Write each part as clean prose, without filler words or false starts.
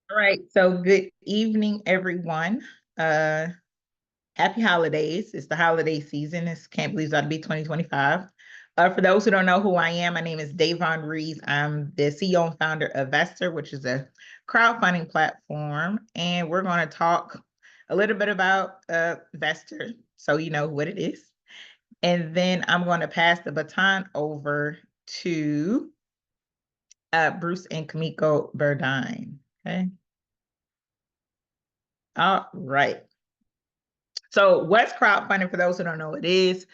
All right, so good evening, everyone. Uh, Happy holidays. It's the holiday season. It's can't believe it's about to be 2025. For those who don't know who I am, my name is Davon Reeves. I'm the CEO and founder of Vestor, which is a crowdfunding platform, and we're going to talk a little bit about Vestor, so you know what it is. And then I'm going to pass the baton over to Bruce and Kamiko Burdine. Okay. All right. So what's crowdfunding for those who don't know what it is?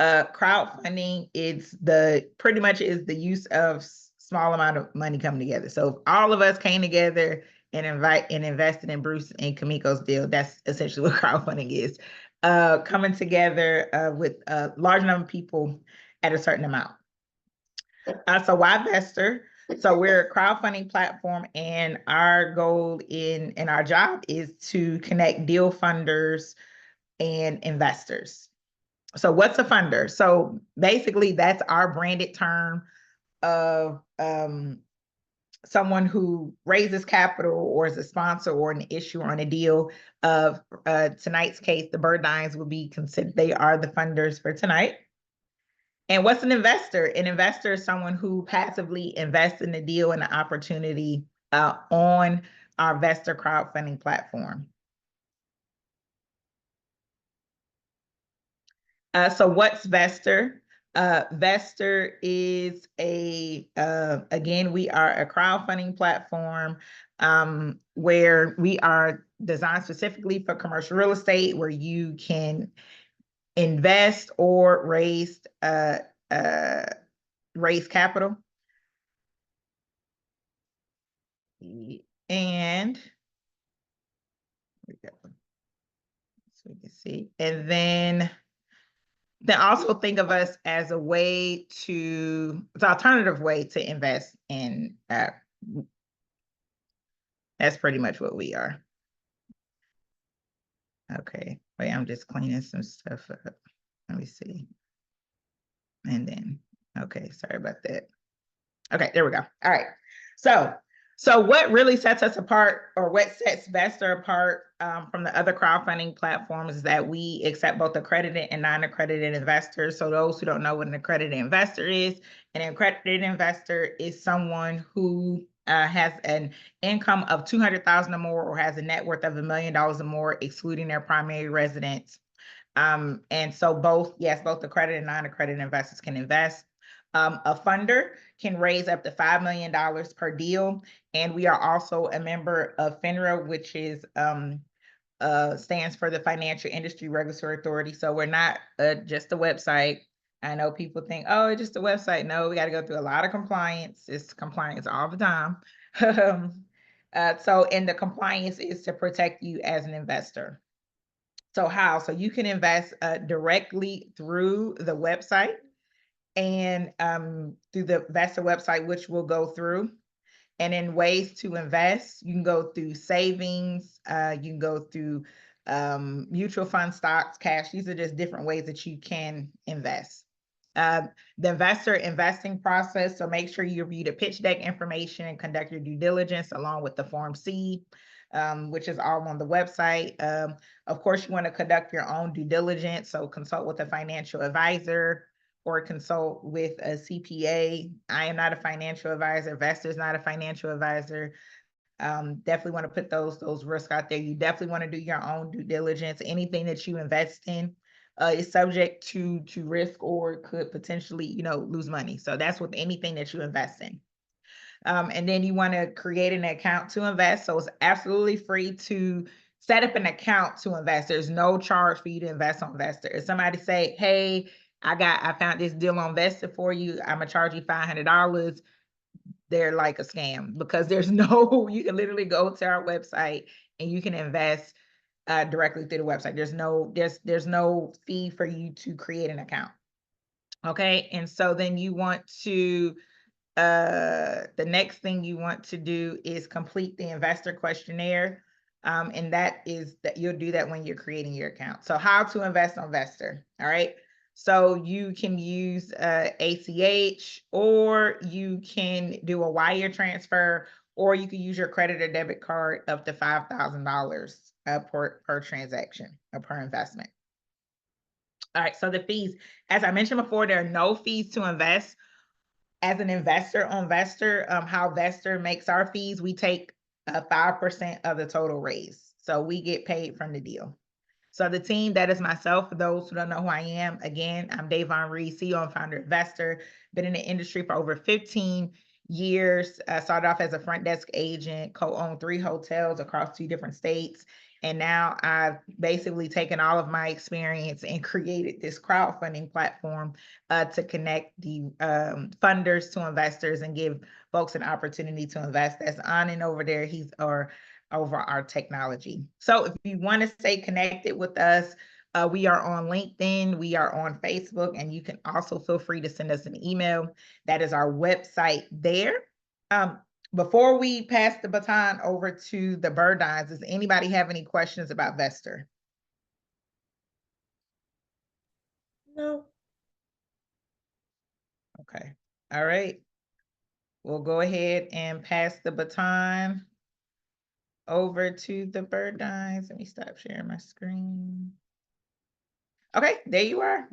Crowdfunding is the pretty much is the use of small amount of money coming together. So if all of us came together and invested in Bruce and Kamiko's deal, that's essentially what crowdfunding is. Coming together with a large number of people at a certain amount. So why Vestor? So we're a crowdfunding platform, and our goal in our job is to connect deal funders and investors. So what's a funder? So basically that's our branded term of someone who raises capital or is a sponsor or an issuer on a deal. Of tonight's case, the Burdines will be considered, they are the funders for tonight. And what's an investor? An investor is someone who passively invests in the deal and the opportunity on our Vestor crowdfunding platform. So what's Vestor? Vestor is again, we are a crowdfunding platform where we are designed specifically for commercial real estate, where you can invest or raise capital. And so we can see, and then also think of us as a way to, it's an alternative way to invest in, that's pretty much what we are. Okay, wait, I'm just cleaning some stuff up. Let me see. And then, okay, sorry about that. Okay, there we go. All right. So what really sets us apart, or what sets Vestor apart from the other crowdfunding platforms, is that we accept both accredited and non-accredited investors. So those who don't know what an accredited investor is, an accredited investor is someone who has an income of $200,000 or more, or has a net worth of $1 million or more, excluding their primary residence. And so both accredited and non-accredited investors can invest. A funder can raise up to $5 million per deal. And we are also a member of FINRA, which is stands for the Financial Industry Regulatory Authority. So we're not just a website. I know people think, oh, it's just a website. No, we got to go through a lot of compliance. It's compliance all the time. And the compliance is to protect you as an investor. So how? So you can invest directly through the website, and through the Vestor website, which we'll go through. And in ways to invest, you can go through savings, you can go through mutual fund, stocks, cash. These are just different ways that you can invest. The investor investing process. So make sure you review the pitch deck information and conduct your due diligence along with the Form C, which is all on the website. Of course, you want to conduct your own due diligence. So consult with a financial advisor or consult with a CPA. I am not a financial advisor. Vestor is not a financial advisor. Definitely want to put those risks out there. You definitely want to do your own due diligence. Anything that you invest in is subject to risk, or could potentially, lose money. So that's with anything that you invest in. And then you want to create an account to invest. So it's absolutely free to set up an account to invest. There's no charge for you to invest on Vestor. If somebody say, hey, I found this deal on Vestor for you, I'm gonna charge you $500, they're like a scam, because there's no, you can literally go to our website and you can invest directly through the website. There's no fee for you to create an account. Okay, and so then you want to, the next thing you want to do is complete the investor questionnaire. And that you'll do that when you're creating your account. So how to invest on Vestor. All right. So you can use ACH, or you can do a wire transfer, or you can use your credit or debit card up to $5,000 per transaction or per investment. All right, so the fees, as I mentioned before, there are no fees to invest. As an investor on Vestor, how Vestor makes our fees, we take 5% of the total raise. So we get paid from the deal. So the team, that is myself. For those who don't know who I am, again, I'm Davon Reed, CEO and founder of Vestor. Been in the industry for over 15 years. Started off as a front desk agent, co-owned 3 hotels across 2 different states. And now I've basically taken all of my experience and created this crowdfunding platform to connect the funders to investors and give folks an opportunity to invest. That's Anand over there. He's over our technology. So if you want to stay connected with us, we are on LinkedIn, we are on Facebook, and you can also feel free to send us an email. That is our website there. Before we pass the baton over to the Burdines, does anybody have any questions about Vestor? No. Okay. All right. We'll go ahead and pass the baton over to the Burdines. Let me stop sharing my screen. Okay, there you are.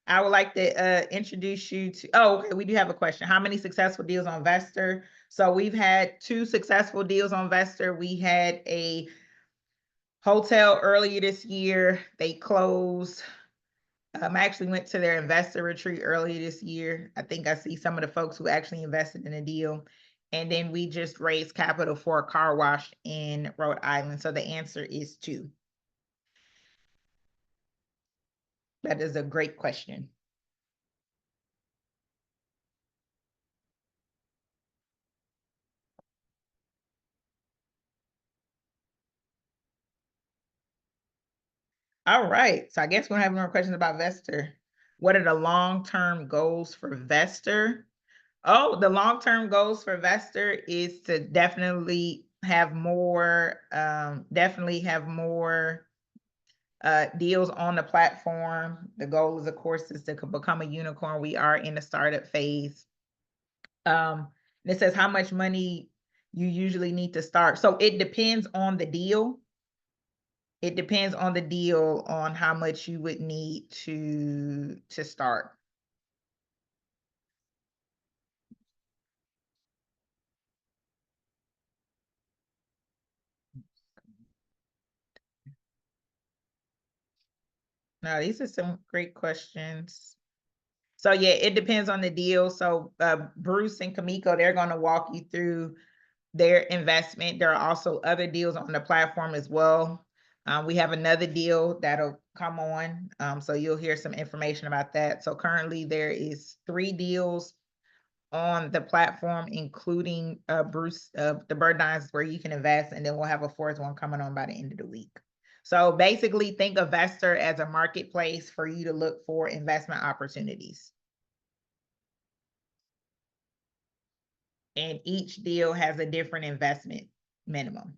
I would like to introduce you to, okay, we do have a question. How many successful deals on Vestor? So we've had 2 successful deals on Vestor. We had a hotel earlier this year. They closed. I actually went to their investor retreat earlier this year. I think I see some of the folks who actually invested in the deal. And then we just raised capital for a car wash in Rhode Island. So the answer is 2. That is a great question. All right. So I guess we don't have more questions about Vestor. What are the long-term goals for Vestor? Oh, the long-term goals for Vestor is to definitely have more, deals on the platform. The goal is, of course, is to become a unicorn. We are in the startup phase. It says how much money you usually need to start. So it depends on the deal. It depends on the deal on how much you would need to start. Now, these are some great questions. So yeah, it depends on the deal. So Bruce and Kamiko, they're going to walk you through their investment. There are also other deals on the platform as well. We have another deal that'll come on. So you'll hear some information about that. So currently there is 3 deals on the platform, including Bruce, the Burdines, where you can invest, and then we'll have a 4th one coming on by the end of the week. So basically think of Vestor as a marketplace for you to look for investment opportunities. And each deal has a different investment minimum.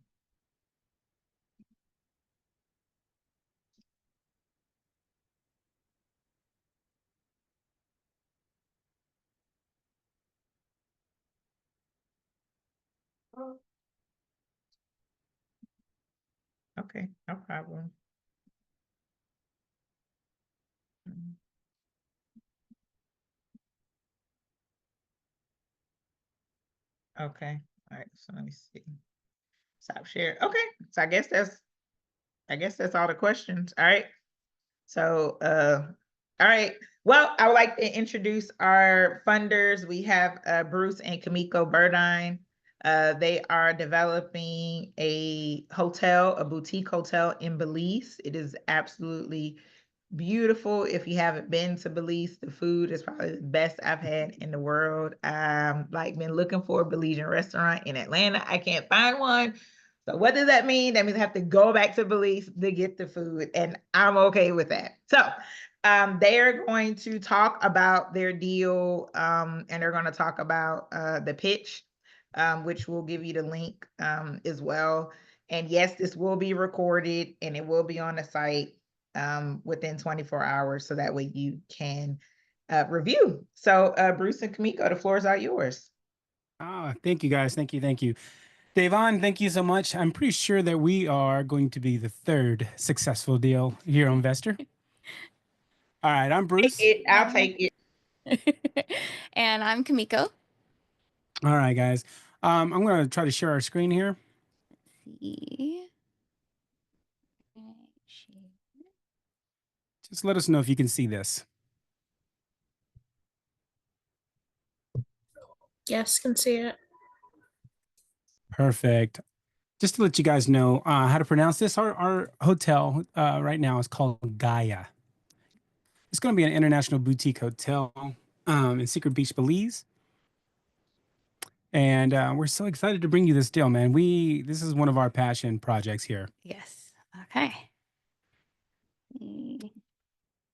Okay, no problem. Okay, all right, so let me see. Stop share. Okay, so I guess that's all the questions. All right. So all right. Well, I would like to introduce our funders. We have Bruce and Kamiko Burdine. They are developing a hotel, a boutique hotel in Belize. It is absolutely beautiful. If you haven't been to Belize, the food is probably the best I've had in the world. Like been looking for a Belizean restaurant in Atlanta. I can't find one. So what does that mean? That means I have to go back to Belize to get the food, and I'm okay with that. So they are going to talk about their deal, and they're going to talk about the pitch, which will give you the link as well. And yes, this will be recorded and it will be on the site within 24 hours, so that way you can review. So Bruce and Kamiko, the floor is all yours. Ah, thank you guys. Thank you. Thank you. Davon, thank you so much. I'm pretty sure that we are going to be the third successful deal here on Investor. All right, I'm Take Bruce. it. I'll take it. And I'm Kamiko. All right, guys. I'm going to try to share our screen here. See. Just let us know if you can see this. Yes, can see it. Perfect. Just to let you guys know how to pronounce this, our hotel right now is called Gaea. It's going to be an international boutique hotel in Secret Beach, Belize. And we're so excited to bring you this deal, man. This is one of our passion projects here. Yes. Okay.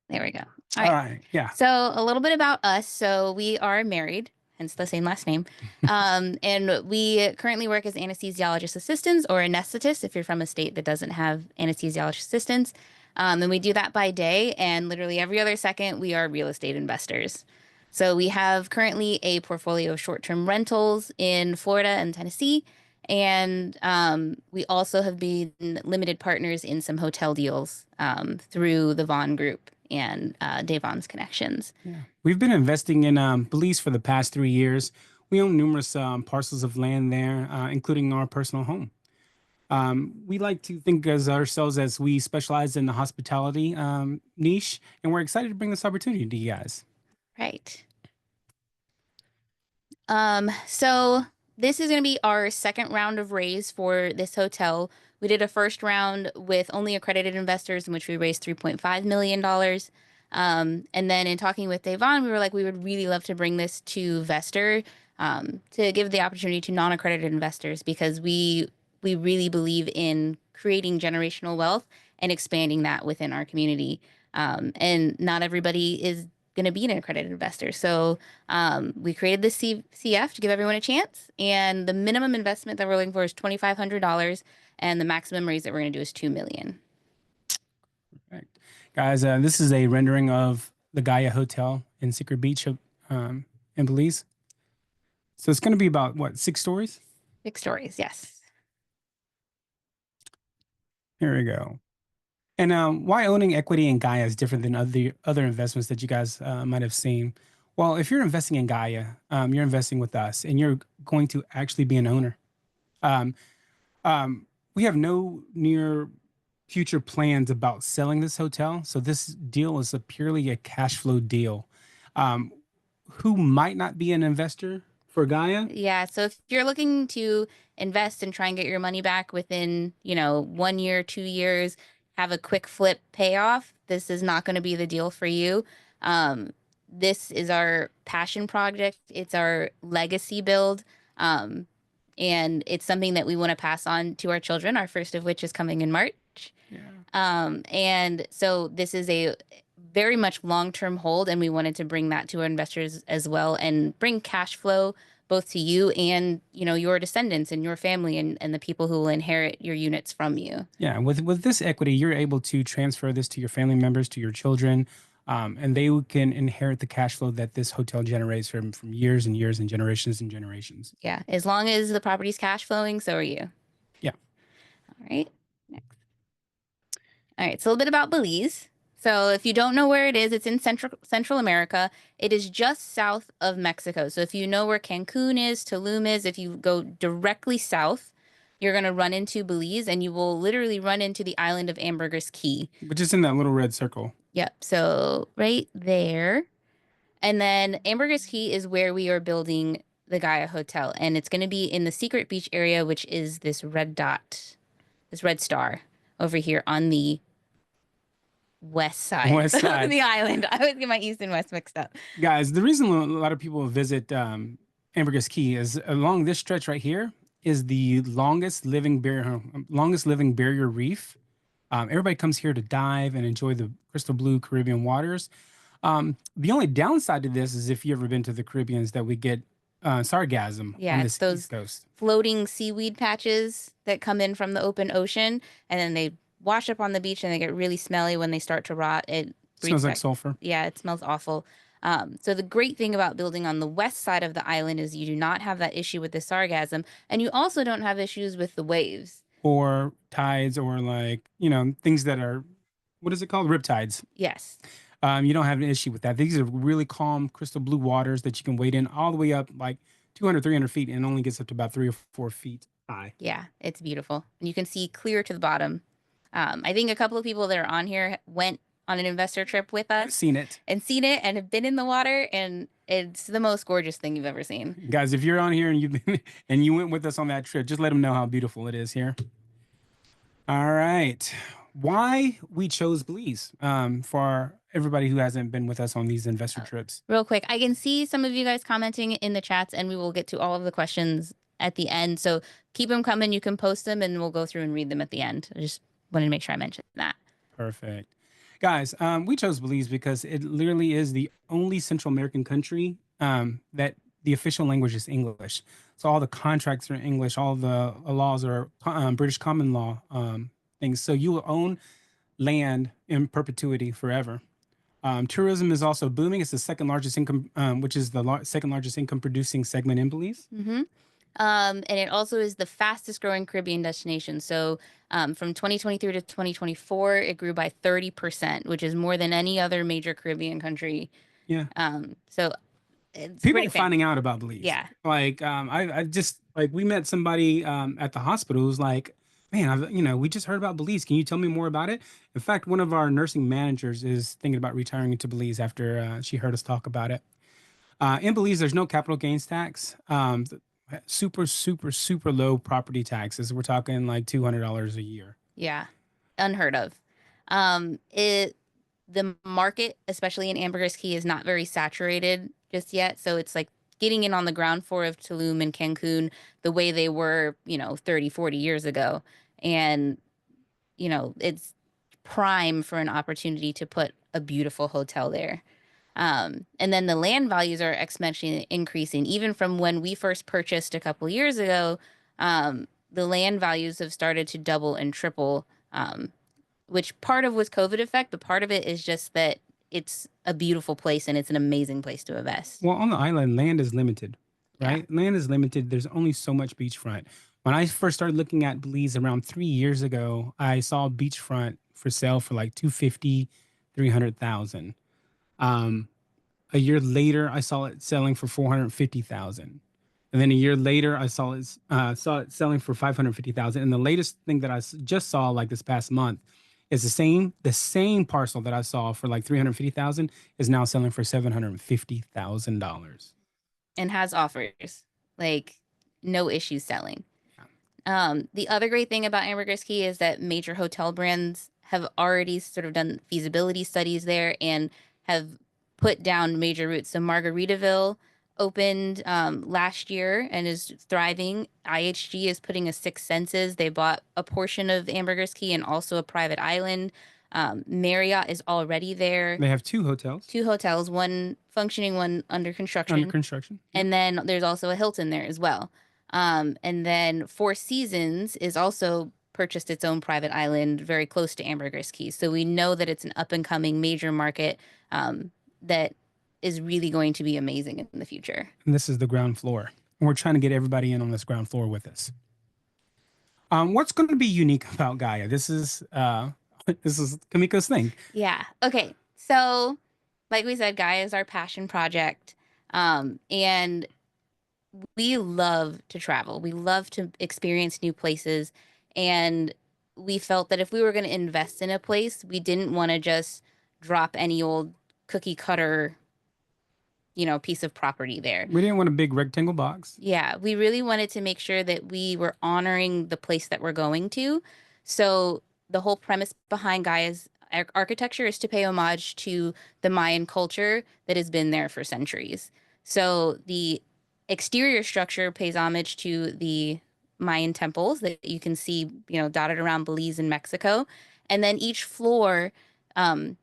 There we go. All right. Yeah. So a little bit about us. So we are married, hence the same last name. And we currently work as anesthesiologist assistants or anesthetists if you're from a state that doesn't have anesthesiologist assistants. And we do that by day, and literally every other second, we are real estate investors. So we have currently a portfolio of short-term rentals in Florida and Tennessee. And we also have been limited partners in some hotel deals through the Vaughn Group and Davon's connections. Yeah. We've been investing in Belize for the past 3 years. We own numerous parcels of land there, including our personal home. We like to think as ourselves as we specialize in the hospitality niche, and we're excited to bring this opportunity to you guys. Right. So this is going to be our second round of raise for this hotel. We did a first round with only accredited investors in which we raised $3.5 million. And then in talking with Davon, we were like, we would really love to bring this to Vestor to give the opportunity to non-accredited investors because we really believe in creating generational wealth and expanding that within our community. And not everybody is going to be an accredited investor. So we created this CF to give everyone a chance. And the minimum investment that we're looking for is $2,500. And the maximum raise that we're going to do is $2 million. Perfect. Guys, this is a rendering of the Gaea Hotel in Secret Beach in Belize. So it's going to be about, what, 6 stories? 6 stories, yes. Here we go. And why owning equity in Gaea is different than other investments that you guys might have seen. Well, if you're investing in Gaea, you're investing with us, and you're going to actually be an owner. Um, we have no near future plans about selling this hotel, so this deal is purely a cash flow deal. Um, who might not be an investor for Gaea? Yeah, so if you're looking to invest and try and get your money back within, 1 year, 2 years, have a quick flip payoff, this is not going to be the deal for you. This is our passion project. It's our legacy build. And it's something that we want to pass on to our children, our first of which is coming in March. Yeah. And so this is a very much long-term hold, and we wanted to bring that to our investors as well and bring cash flow both to you and, your descendants and your family and the people who will inherit your units from you. Yeah, with this equity, you're able to transfer this to your family members, to your children, and they can inherit the cash flow that this hotel generates from years and years and generations and generations. Yeah, as long as the property's cash flowing, so are you. Yeah. All right, next. All right, so a little bit about Belize. So if you don't know where it is, it's in Central America. It is just south of Mexico. So if you know where Cancun is, Tulum is, if you go directly south, you're going to run into Belize, and you will literally run into the island of Ambergris Caye. Which is in that little red circle. Yep, so right there. And then Ambergris Caye is where we are building the Gaea Hotel, and it's going to be in the Secret Beach area, which is this red dot, this red star over here on the west side, of the island. I always get my east and west mixed up. Guys, the reason a lot of people visit Ambergris Caye is along this stretch right here is the longest living barrier reef. Everybody comes here to dive and enjoy the crystal blue Caribbean waters. The only downside to this is if you've ever been to the Caribbean is that we get sargassum on this East Coast. Floating seaweed patches that come in from the open ocean, and then they wash up on the beach and they get really smelly when they start to rot. It smells like sulfur. Yeah, it smells awful. So the great thing about building on the west side of the island is you do not have that issue with the sargassum, and you also don't have issues with the waves. Or tides, or like, things that are, what is it called? Riptides. Yes. You don't have an issue with that. These are really calm, crystal blue waters that you can wade in all the way up like 200, 300 feet, and it only gets up to about 3 or 4 feet high. Yeah, it's beautiful. And you can see clear to the bottom. I think a couple of people that are on here went on an investor trip with I've us seen it. and seen it and have been in the water, and it's the most gorgeous thing you've ever seen. Guys, if you're on here and you've been and you went with us on that trip, just let them know how beautiful it is here. All right. Why we chose Belize for everybody who hasn't been with us on these investor trips. Real quick, I can see some of you guys commenting in the chats, and we will get to all of the questions at the end. So keep them coming. You can post them, and we'll go through and read them at the end. I just wanted to make sure I mentioned that. Perfect. Guys, we chose Belize because it literally is the only Central American country that the official language is English. So all the contracts are in English, all the laws are British common law things. So you will own land in perpetuity forever. Tourism is also booming. It's the second largest income, which is the second largest income producing segment in Belize. Mm-hmm. And it also is the fastest growing Caribbean destination. So from 2023 to 2024, it grew by 30%, which is more than any other major Caribbean country. Yeah. So it's People pretty are finding out about Belize. Yeah. Like I just like we met somebody at the hospital who's like, man, we just heard about Belize. Can you tell me more about it? In fact, one of our nursing managers is thinking about retiring to Belize after she heard us talk about it. In Belize, there's no capital gains tax. Super, super, super low property taxes. We're talking like $200 a year. Yeah, unheard of. The market, especially in Ambergris Caye, is not very saturated just yet. So it's like getting in on the ground floor of Tulum and Cancun the way they were, 30, 40 years ago. And, it's prime for an opportunity to put a beautiful hotel there. And then the land values are exponentially increasing. Even from when we first purchased a couple years ago, the land values have started to double and triple, which part of was COVID effect, but part of it is just that it's a beautiful place and it's an amazing place to invest. Well, on the island, land is limited, right? Yeah. Land is limited. There's only so much beachfront. When I first started looking at Belize around 3 years ago, I saw beachfront for sale for like 250, 300,000. A year later, I saw it selling for 450,000. And then a year later, I saw it selling for 550,000. And the latest thing that I just saw like this past month is the same parcel that I saw for like 350,000 is now selling for $750,000. And has offers, like no issues selling. The other great thing about Ambergris Caye is that major hotel brands have already sort of done feasibility studies there and have put down major routes. So Margaritaville opened last year and is thriving. IHG is putting a Six Senses. They bought a portion of Ambergris Caye and also a private island. Marriott is already there. They have two hotels, one functioning, one under construction. Yep. And then there's also a Hilton there as well. And then Four Seasons is also purchased its own private island very close to Ambergris Caye. So we know that it's an up and coming major market that is really going to be amazing in the future. And this is the ground floor. And we're trying to get everybody in on this ground floor with us. What's going to be unique about Gaea? This is Kamiko's thing. Yeah. Okay. So like we said, Gaea is our passion project. And we love to travel. We love to experience new places. And we felt that if we were going to invest in a place, we didn't want to just drop any old cookie cutter, piece of property there. We didn't want a big rectangle box. Yeah. We really wanted to make sure that we were honoring the place that we're going to. So the whole premise behind Gaea's architecture is to pay homage to the Mayan culture that has been there for centuries. So the exterior structure pays homage to the Mayan temples that you can see, dotted around Belize and Mexico. And then each floor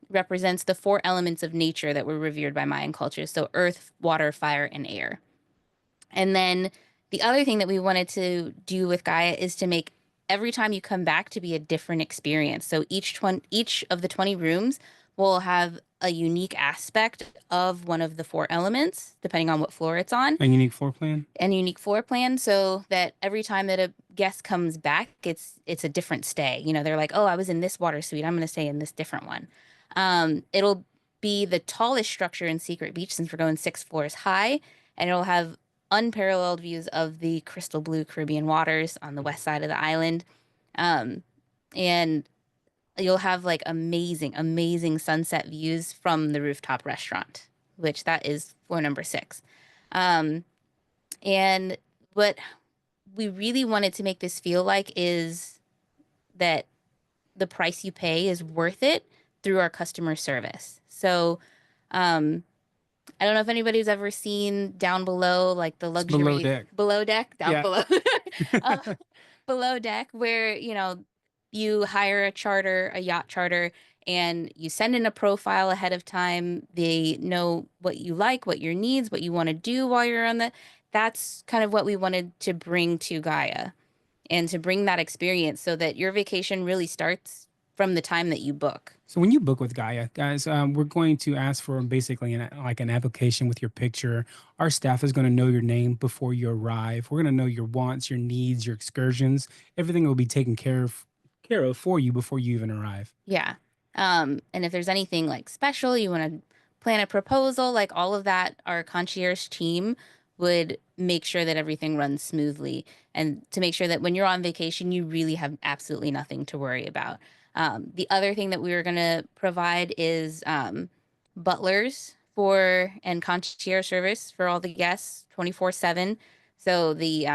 represents the 4 elements of nature that were revered by Mayan culture. So earth, water, fire, and air. And then the other thing that we wanted to do with Gaea is to make every time you come back to be a different experience. So each of the 20 rooms will have a unique aspect of one of the four elements, depending on what floor it's on, A unique floor plan. and unique floor plan, so that every time that a guest comes back, it's a different stay. You know, they're like, oh, I was in this water suite, I'm going to stay in this different one. It'll be the tallest structure in Secret Beach since we're going 6 floors high, and it'll have unparalleled views of the crystal blue Caribbean waters on the west side of the island. Um, and you'll have like amazing, amazing sunset views from the rooftop restaurant, which that is floor number 6. Um, and what we really wanted to make this feel like is that the price you pay is worth it through our customer service. So, I don't know if anybody's ever seen down below, like the It's below luxury deck. below deck, down Yeah. below, uh, below deck, where, you know, you hire a charter, a yacht charter, and you send in a profile ahead of time. They know what you like, what your needs, what you want to do while you're on the. That's kind of what we wanted to bring to Gaea, and to bring that experience so that your vacation really starts from the time that you book. So when you book with Gaia, guys, we're going to ask for basically an application with your picture. Our staff is going to know your name before you arrive. We're going to know your wants, your needs, your excursions. Everything will be taken care of for you before you even arrive. Yeah. And if there's anything like special, you want to plan a proposal, like all of that, our concierge team would make sure that everything runs smoothly, and to make sure that when you're on vacation, you really have absolutely nothing to worry about. The other thing that we were going to provide is butlers for and concierge service for all the guests 24/7. So the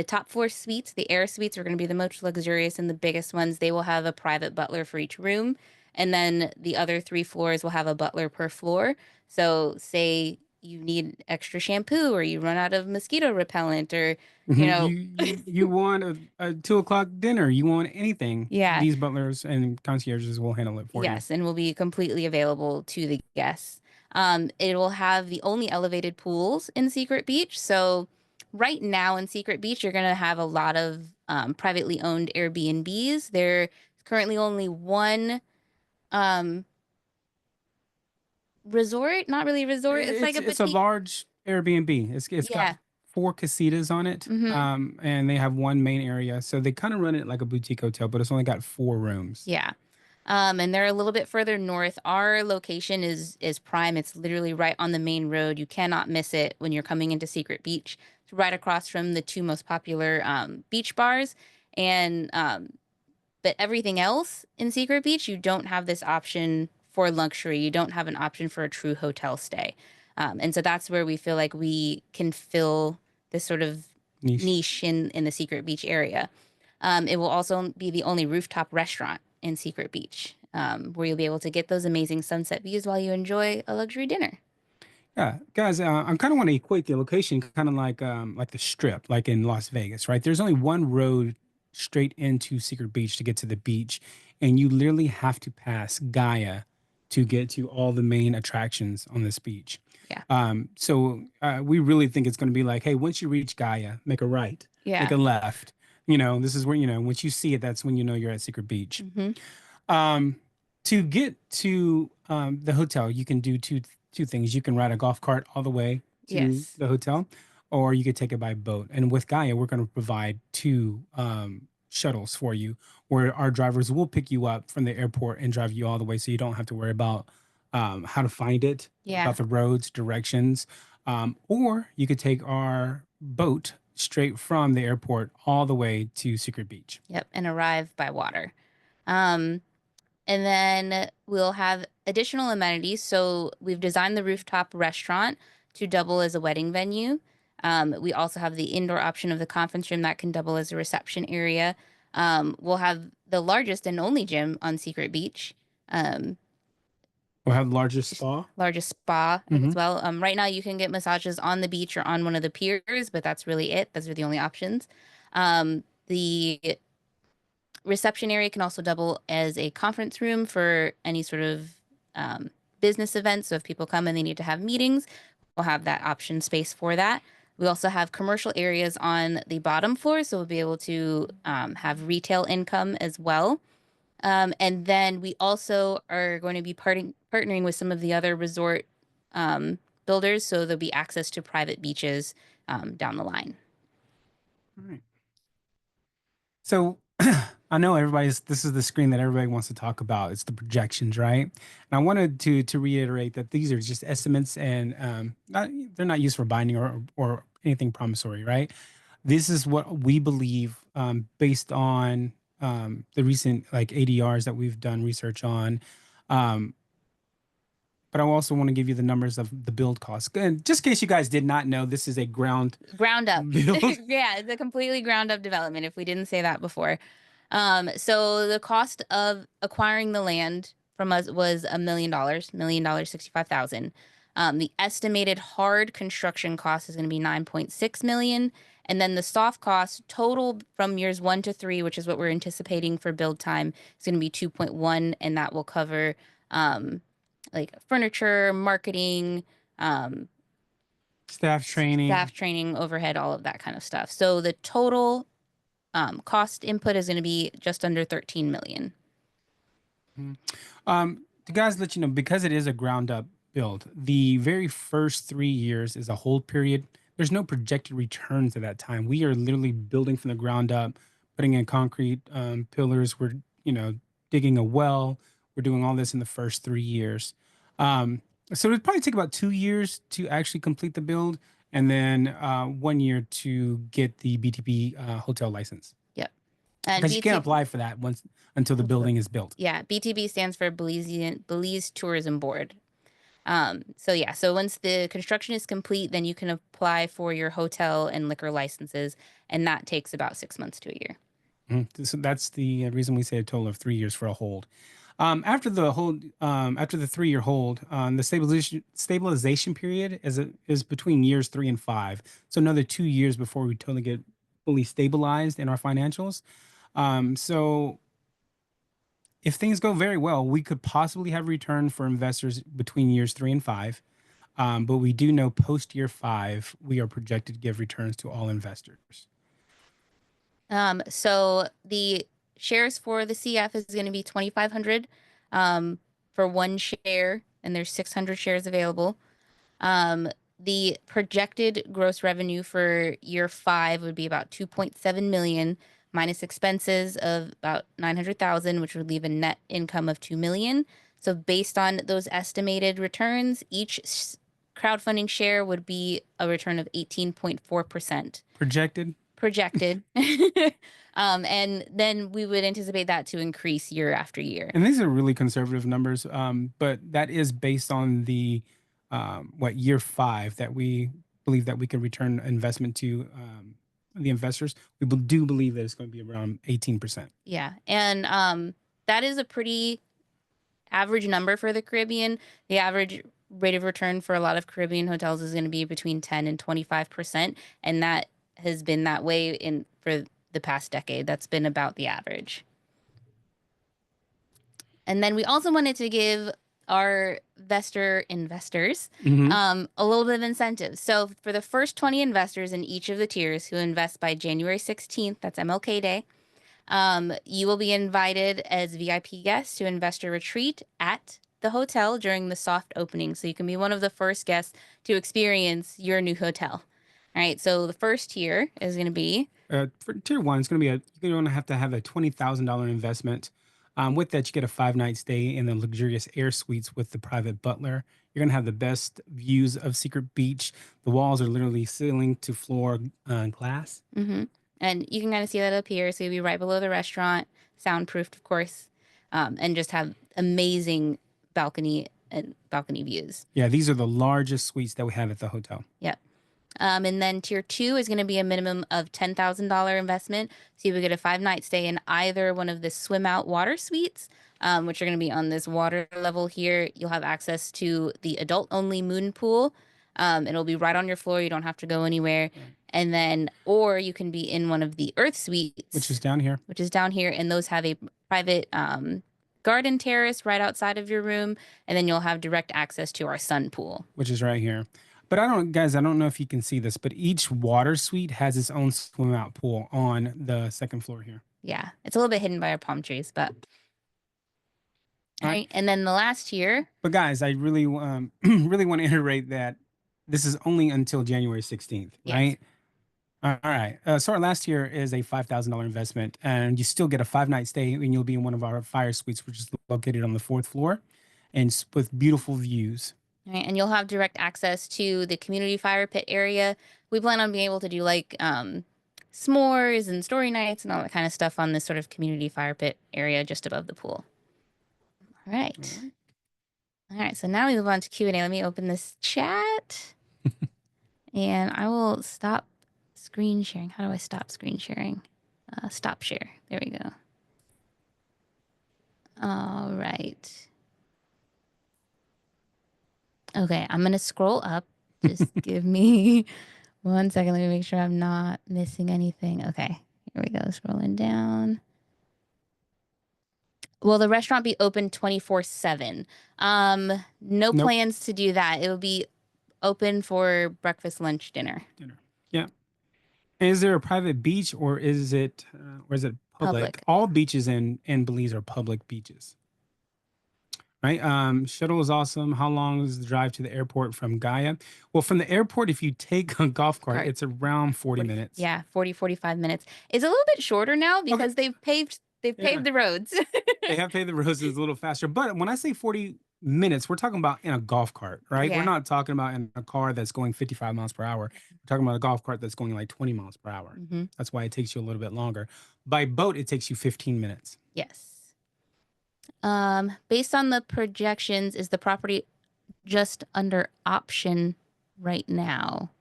top floor suites, the air suites, are going to be the most luxurious and the biggest ones. They will have a private butler for each room, and then the other 3 floors will have a butler per floor. So say you need extra shampoo, or you run out of mosquito repellent, or you know, You want a 2 o'clock dinner. You want anything. yeah, These butlers and concierges will handle it for you. yes, and will be completely available to the guests. It will have the only elevated pools in Secret Beach. So right now in Secret Beach, you're going to have a lot of privately owned Airbnbs. There's currently only one um, resort, not really resort. It's like a It's a boutique. large Airbnb. It's got Yeah. 4 casitas on it, and they have one main area. So they kind of run it like a boutique hotel, but it's only got 4 rooms. Yeah. And they're a little bit further north. Our location is prime. It's literally right on the main road. You cannot miss it when you're coming into Secret Beach. It's right across from the 2 most popular beach bars. And but everything else in Secret Beach, you don't have this option for luxury. You don't have an option for a true hotel stay. And so that's where we feel like we can fill this sort of niche in the Secret Beach area. It will also be the only rooftop restaurant in Secret Beach, where you'll be able to get those amazing sunset views while you enjoy a luxury dinner. Yeah, guys, I kind of want to equate the location kind of like the Strip, like in Las Vegas, right? There's only one road straight into Secret Beach to get to the beach, and you literally have to pass Gaia to get to all the main attractions on this beach. Yeah. So we really think it's going to be like, hey, once you reach Gaia, make a right, Yeah. make a left. This is where, once you see it, that's when you know you're at Secret Beach. To get to the hotel, you can do two things. You can ride a golf cart all the way to Yes. the hotel, or you could take it by boat. And with Gaia, we're going to provide 2 shuttles for you, where our drivers will pick you up from the airport and drive you all the way, so you don't have to worry about how to find it, Yeah. about the roads, directions. Or you could take our boat straight from the airport all the way to Secret Beach. Yep. And arrive by water. And then we'll have additional amenities. So we've designed the rooftop restaurant to double as a wedding venue. We also have the indoor option of the conference room that can double as a reception area. We'll have the largest and only gym on Secret Beach. We'll have the largest spa. Largest spa as well. Right now you can get massages on the beach or on one of the piers, but that's really it. Those are the only options. The reception area can also double as a conference room for any sort of business events. So if people come and they need to have meetings, we'll have that option space for that. We also have commercial areas on the bottom floor, so we'll be able to have retail income as well. And then we also are going to be partnering with some of the other resort builders, so there'll be access to private beaches down the line. All right. So I know this is the screen that everybody wants to talk about. It's the projections, right? And I wanted to reiterate that these are just estimates and they're not used for binding or anything promissory, right? This is what we believe based on the recent like ADRs that we've done research on. Um, but I also want to give you the numbers of the build cost. And just in case you guys did not know, this is a ground up build. Yeah, it's a completely ground up development, if we didn't say that before. So the cost of acquiring the land from us was $1 million, $1,065,000. The estimated hard construction cost is going to be 9.6 million. And then the soft cost total from years 1 to 3, which is what we're anticipating for build time, is going to be 2.1, and that will cover like furniture, marketing, Staff training, overhead, all of that kind of stuff. So the total cost input is going to be just under 13 million. To guys let you know, because it is a ground up build, the very first 3 years is a hold period. There's no projected returns at that time. We are literally building from the ground up, putting in concrete pillars. We're, digging a well. We're doing all this in the first 3 years. So it'd probably take about 2 years to actually complete the build, and then 1 year to get the BTB hotel license. Yep. And Because you can't apply for that until the building is built. Yeah, BTB stands for Belize Tourism Board. So once the construction is complete, then you can apply for your hotel and liquor licenses, and that takes about 6 months to a year. So that's the reason we say a total of 3 years for a hold. After the 3 year hold, the stabilization period is between years 3 and 5. So another 2 years before we totally get fully stabilized in our financials. So if things go very well, we could possibly have return for investors between years 3 and 5. But we do know post year 5, we are projected to give returns to all investors. So the shares for the CF is going to be 2,500 for one share, and there's 600 shares available. The projected gross revenue for year 5 would be about 2.7 million minus expenses of about 900,000, which would leave a net income of 2 million. So based on those estimated returns, each crowdfunding share would be a return of 18.4%. Projected. And then we would anticipate that to increase year after year. And these are really conservative numbers, but that is based on the year 5 that we believe that we can return investment to the investors. We do believe that it's going to be around 18%. Yeah, and that is a pretty average number for the Caribbean. The average rate of return for a lot of Caribbean hotels is going to be between 10 and 25%, and that has been that way for the past decade. That's been about the average. And then we also wanted to give our investors a little bit of incentive. So for the first 20 investors in each of the tiers who invest by January 16th, that's MLK Day, you will be invited as VIP guests to investor retreat at the hotel during the soft opening. So you can be one of the first guests to experience your new hotel. All right, so the first tier is going to be for tier 1. It's going to be you're going to have a $20,000 investment. With that, you get a 5-night stay in the luxurious air suites with the private butler. You're going to have the best views of Secret Beach. The walls are literally ceiling to floor glass. Mm-hmm. And you can kind of see that up here. So you'll be right below the restaurant, soundproofed, of course, and just have amazing balcony views. Yeah, these are the largest suites that we have at the hotel. Yep. And then tier 2 is going to be a minimum of $10,000 investment. So you would get a 5-night stay in either one of the swim out water suites, which are going to be on this water level here. You'll have access to the adult only moon pool. It'll be right on your floor. You don't have to go anywhere. Yeah. And then, or you can be in one of the earth suites, which is down here. And those have a private garden terrace right outside of your room. And then you'll have direct access to our sun pool, which is right here. But I don't know if you can see this, but each water suite has its own swim out pool on the second floor here. Yeah, it's a little bit hidden by our palm trees, but All right. Right. And then the last year, But guys, I really really want to iterate that this is only until January 16th, yes. right? All right. So our last year is a $5,000 investment, and you still get a 5-night stay, and you'll be in one of our fire suites, which is located on the 4th floor, and with beautiful views. Right, and you'll have direct access to the community fire pit area. We plan on being able to do like s'mores and story nights and all that kind of stuff on this sort of community fire pit area just above the pool. All right. All right, so now we move on to Q&A. Let me open this chat. And I will stop screen sharing. How do I stop screen sharing? Stop share. There we go. All right. Okay, I'm going to scroll up. Just give me 1 second. Let me make sure I'm not missing anything. Okay, here we go. Scrolling down. Will the restaurant be open 24/7? No Nope. plans to do that. It will be open for breakfast, lunch, dinner. Yeah. And is there a private beach, or is it public? Public. All beaches in Belize are public beaches. Right. Shuttle is awesome. How long is the drive to the airport from Gaea? Well, from the airport, if you take a golf cart, it's around 40 minutes. Yeah, 40, 45 minutes. It's a little bit shorter now because they've paved the roads. They have paved the roads. It's a little faster. But when I say 40 minutes, we're talking about in a golf cart, right? Yeah. We're not talking about in a car that's going 55 miles per hour. We're talking about a golf cart that's going like 20 miles per hour. Mm-hmm. That's why it takes you a little bit longer. By boat, it takes you 15 minutes. Yes. Based on the projections, is the property just under option right now?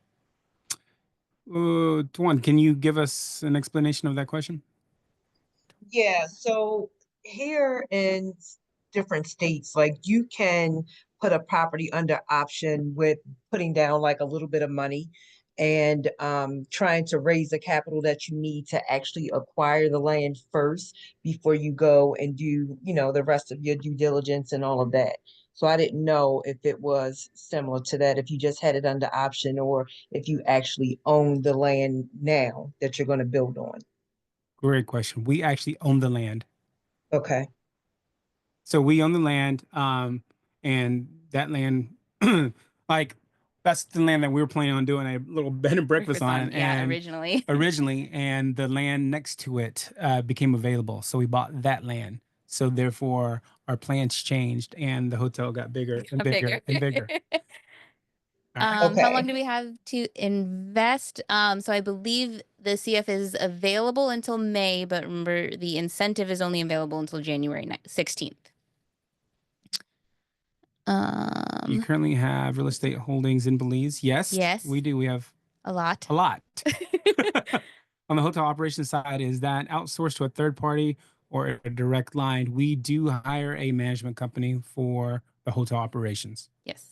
Tuan, can you give us an explanation of that question? Yeah, so here in different states, like you can put a property under option with putting down like a little bit of money and trying to raise the capital that you need to actually acquire the land first before you go and do, the rest of your due diligence and all of that. So I didn't know if it was similar to that, if you just had it under option or if you actually own the land now that you're going to build on. Great question. We actually own the land. Okay. So we own the land, and that land, like that's the land that we were planning on doing a little bed and breakfast on. Yeah, And originally, and the land next to it became available, so we bought that land. So therefore, our plans changed, and the hotel got bigger and bigger and bigger. How Okay. long do we have to invest? So I believe the CF is available until May, but remember the incentive is only available until January 16th. You currently have real estate holdings in Belize? Yes. Yes. We do. We have a lot. A lot. On the hotel operations side, is that outsourced to a third party or a direct line? We do hire a management company for the hotel operations. Yes.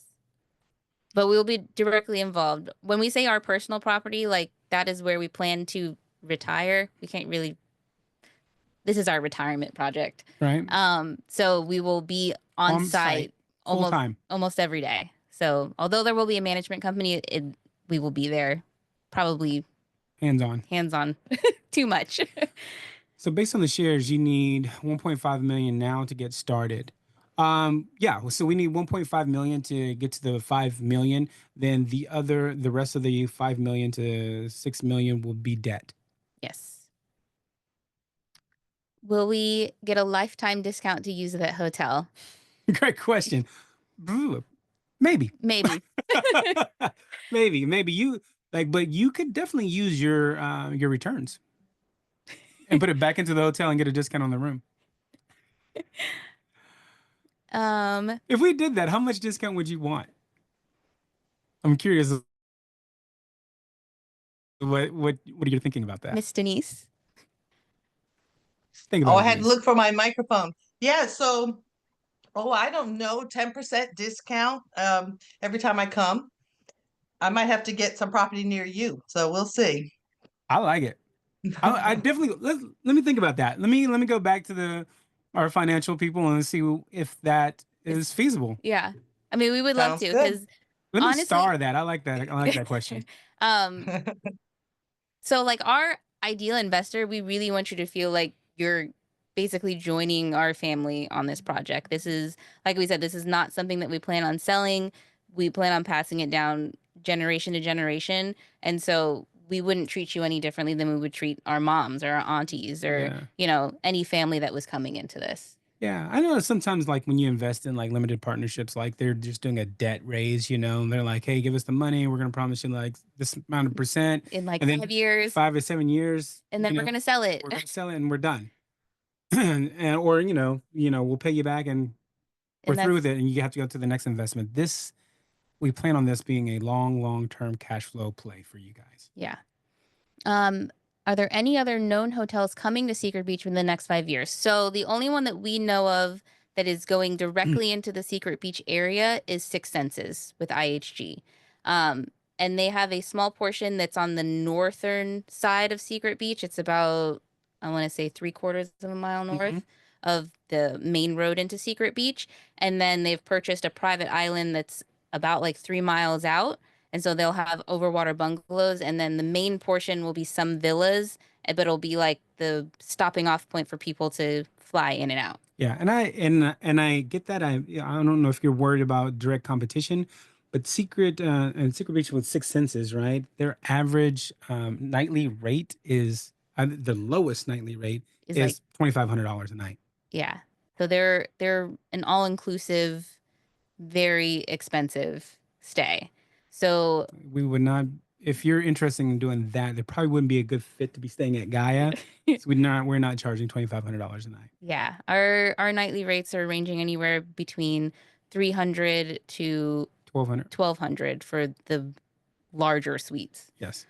But we will be directly involved. When we say our personal property, like that is where we plan to retire. We can't really. This is our retirement project. Right. So we will be on site almost every day. So although there will be a management company, we will be there probably hands-on too much. So based on the shares, you need 1.5 million now to get started. So we need 1.5 million to get to the 5 million. Then the rest of the 5 million to 6 million will be debt. Yes. Will we get a lifetime discount to use that hotel? Great question. Maybe. Maybe you but you could definitely use your returns and put it back into the hotel and get a discount on the room. If we did that, how much discount would you want? I'm curious what you're thinking about that. Miss Denise. Think about I had to look for my microphone. Yeah, so I don't know, 10% discount every time I come. I might have to get some property near you, so we'll see. I like it. I definitely let me think about that. Let me go back to our financial people and see if that is feasible. Yeah, I mean we would love to because let me star that. I like that. I like that question. So like our ideal investor, we really want you to feel like you're basically joining our family on this project. This is, like we said, this is not something that we plan on selling. We plan on passing it down generation to generation. And so we wouldn't treat you any differently than we would treat our moms or our aunties or, any family that was coming into this. Yeah, I know sometimes like when you invest in like limited partnerships, like they're just doing a debt raise, and they're like, hey, give us the money. We're going to promise you like this amount of percent. In like And then 5 years. 5 to 7 years. And then we're going to sell it. We're going to sell it and we're done. Or, we'll pay you back and we're through with it. And you have to go to the next investment. We plan on this being a long-term cash flow play for you guys. Yeah. Are there any other known hotels coming to Secret Beach within the next 5 years? So the only one that we know of that is going directly into the Secret Beach area is Six Senses with IHG. And they have a small portion that's on the northern side of Secret Beach. It's about, I want to say 3/4 of a mile north of the main road into Secret Beach. And then they've purchased a private island that's about like 3 miles out. And so they'll have overwater bungalows, and then the main portion will be some villas, but it'll be like the stopping off point for people to fly in and out. Yeah, and I get that. I don't know if you're worried about direct competition, but Secret Beach with Six Senses, right? Their average nightly rate is the lowest nightly rate is like $2,500 a night. Yeah, so they're an all-inclusive, very expensive stay. So we would not, if you're interested in doing that, there probably wouldn't be a good fit to be staying at Gaea. So we're not charging $2,500 a night. Yeah, our nightly rates are ranging anywhere between $300 to $1,200 for the larger suites. Yes.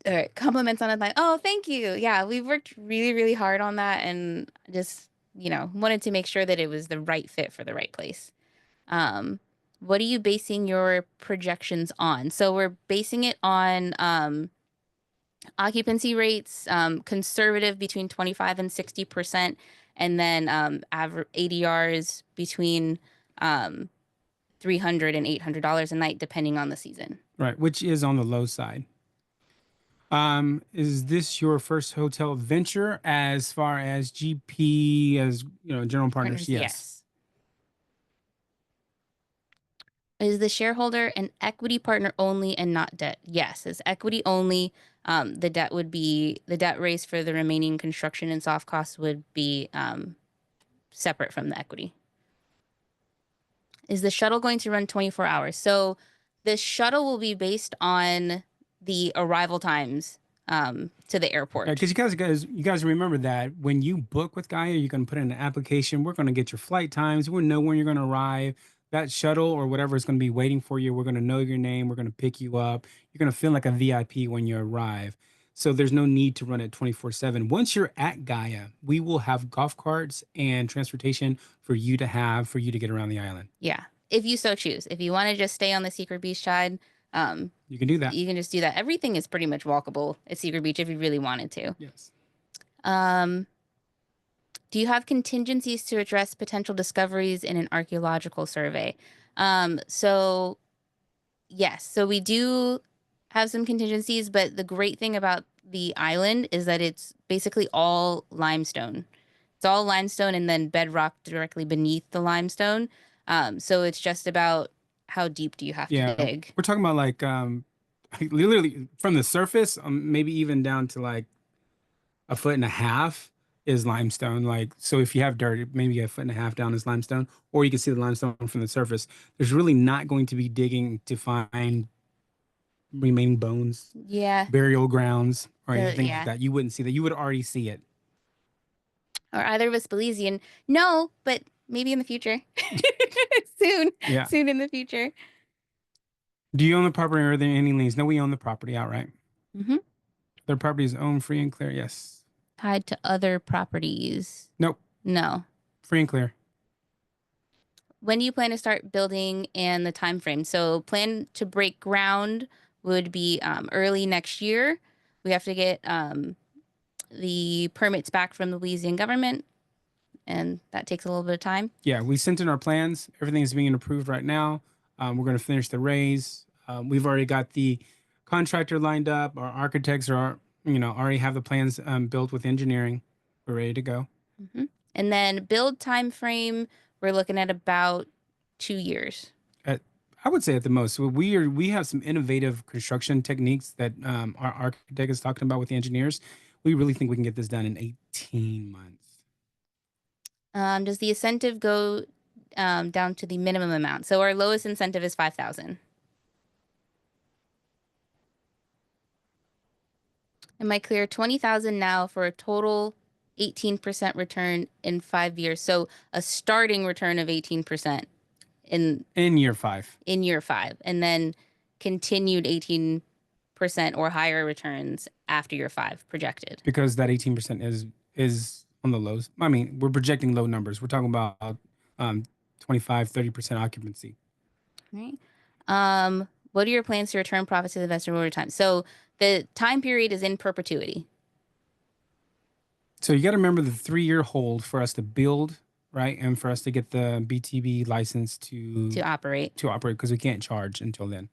All right, compliments on a night. Oh, thank you. Yeah, we've worked really, really hard on that, and just wanted to make sure that it was the right fit for the right place. What are you basing your projections on? So we're basing it on occupancy rates, conservative between 25 and 60%, and then average ADRs between $300 and $800 a night, depending on the season. Right, which is on the low side. Is this your first hotel venture as far as GP, as general partners? Yes. Is the shareholder an equity partner only and not debt? Yes, it's equity only. The debt raised for the remaining construction and soft costs would be separate from the equity. Is the shuttle going to run 24 hours? So the shuttle will be based on the arrival times to the airport. Because you guys remember that when you book with Gaea, you're going to put in an application. We're going to get your flight times. We'll know when you're going to arrive. That shuttle or whatever is going to be waiting for you. We're going to know your name. We're going to pick you up. You're going to feel like a VIP when you arrive. So there's no need to run it 24/7. Once you're at Gaea, we will have golf carts and transportation for you to get around the island. Yeah, if you so choose. If you want to just stay on the Secret Beach side, you can do that. You can just do that. Everything is pretty much walkable at Secret Beach if you really wanted to. Yes. Do you have contingencies to address potential discoveries in an archaeological survey? So yes, so we do have some contingencies, but the great thing about the island is that it's basically all limestone. It's all limestone and then bedrock directly beneath the limestone. So it's just about how deep do you have to dig? We're talking about like literally from the surface, maybe even down to like 1.5 feet is limestone. Like, so if you have dirt, maybe 1.5 feet down is limestone, or you can see the limestone from the surface. There's really not going to be digging to find remaining bones, burial grounds, or anything like that. You wouldn't see that. You would already see it. Or either of us Belizean. No, but maybe in the future. Soon. Yeah. Soon in the future. Do you own the property or are there any liens? No, we own the property outright. Mm-hmm. Their property is owned free and clear. Yes. Tied to other properties? Nope. No. Free and clear. When do you plan to start building and the time frame? So plan to break ground would be early next year. We have to get the permits back from the Louisiana government, and that takes a little bit of time. Yeah, we sent in our plans. Everything is being approved right now. We're going to finish the raise. We've already got the contractor lined up. Our architects are, already have the plans built with engineering. We're ready to go. And then build time frame, we're looking at about 2 years. I would say at the most. So we have some innovative construction techniques that our architect is talking about with the engineers. We really think we can get this done in 18 months. Does the incentive go down to the minimum amount? So our lowest incentive is 5,000. Am I clear? 20,000 now for a total 18% return in 5 years. So a starting return of 18% in year 5. in year 5, and then continued 18% or higher returns after year 5 projected. Because that 18% is on the lows. I mean, we're projecting low numbers. We're talking about 25, 30% occupancy. Right. What are your plans to return profits to the investor over time? So the time period is in perpetuity. So you got to remember the 3-year hold for us to build, right? And for us to get the BTB license to operate, because we can't charge until then.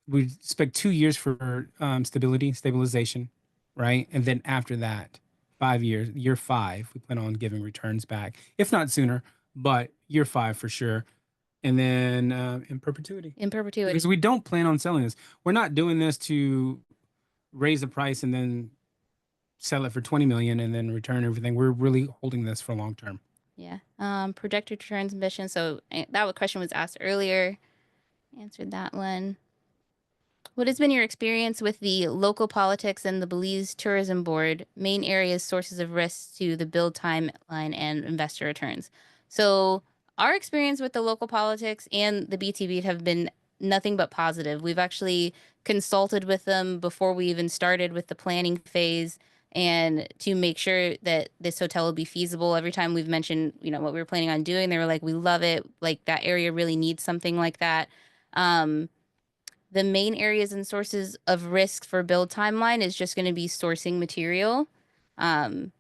We expect 2 years for stabilization, right? And then after that, 5 years, year 5, we plan on giving returns back, if not sooner, but year 5 for sure. And then in perpetuity. Because we don't plan on selling this. We're not doing this to raise the price and then sell it for 20 million and then return everything. We're really holding this for long term. Yeah. Projected returns mission. So that question was asked earlier. Answered that one. What has been your experience with the local politics and the Belize Tourism Board, main areas, sources of risks to the build timeline and investor returns? So our experience with the local politics and the BTB have been nothing but positive. We've actually consulted with them before we even started with the planning phase, and to make sure that this hotel will be feasible. Every time we've mentioned, what we were planning on doing, they were like, we love it. Like, that area really needs something like that. The main areas and sources of risk for build timeline is just going to be sourcing material. And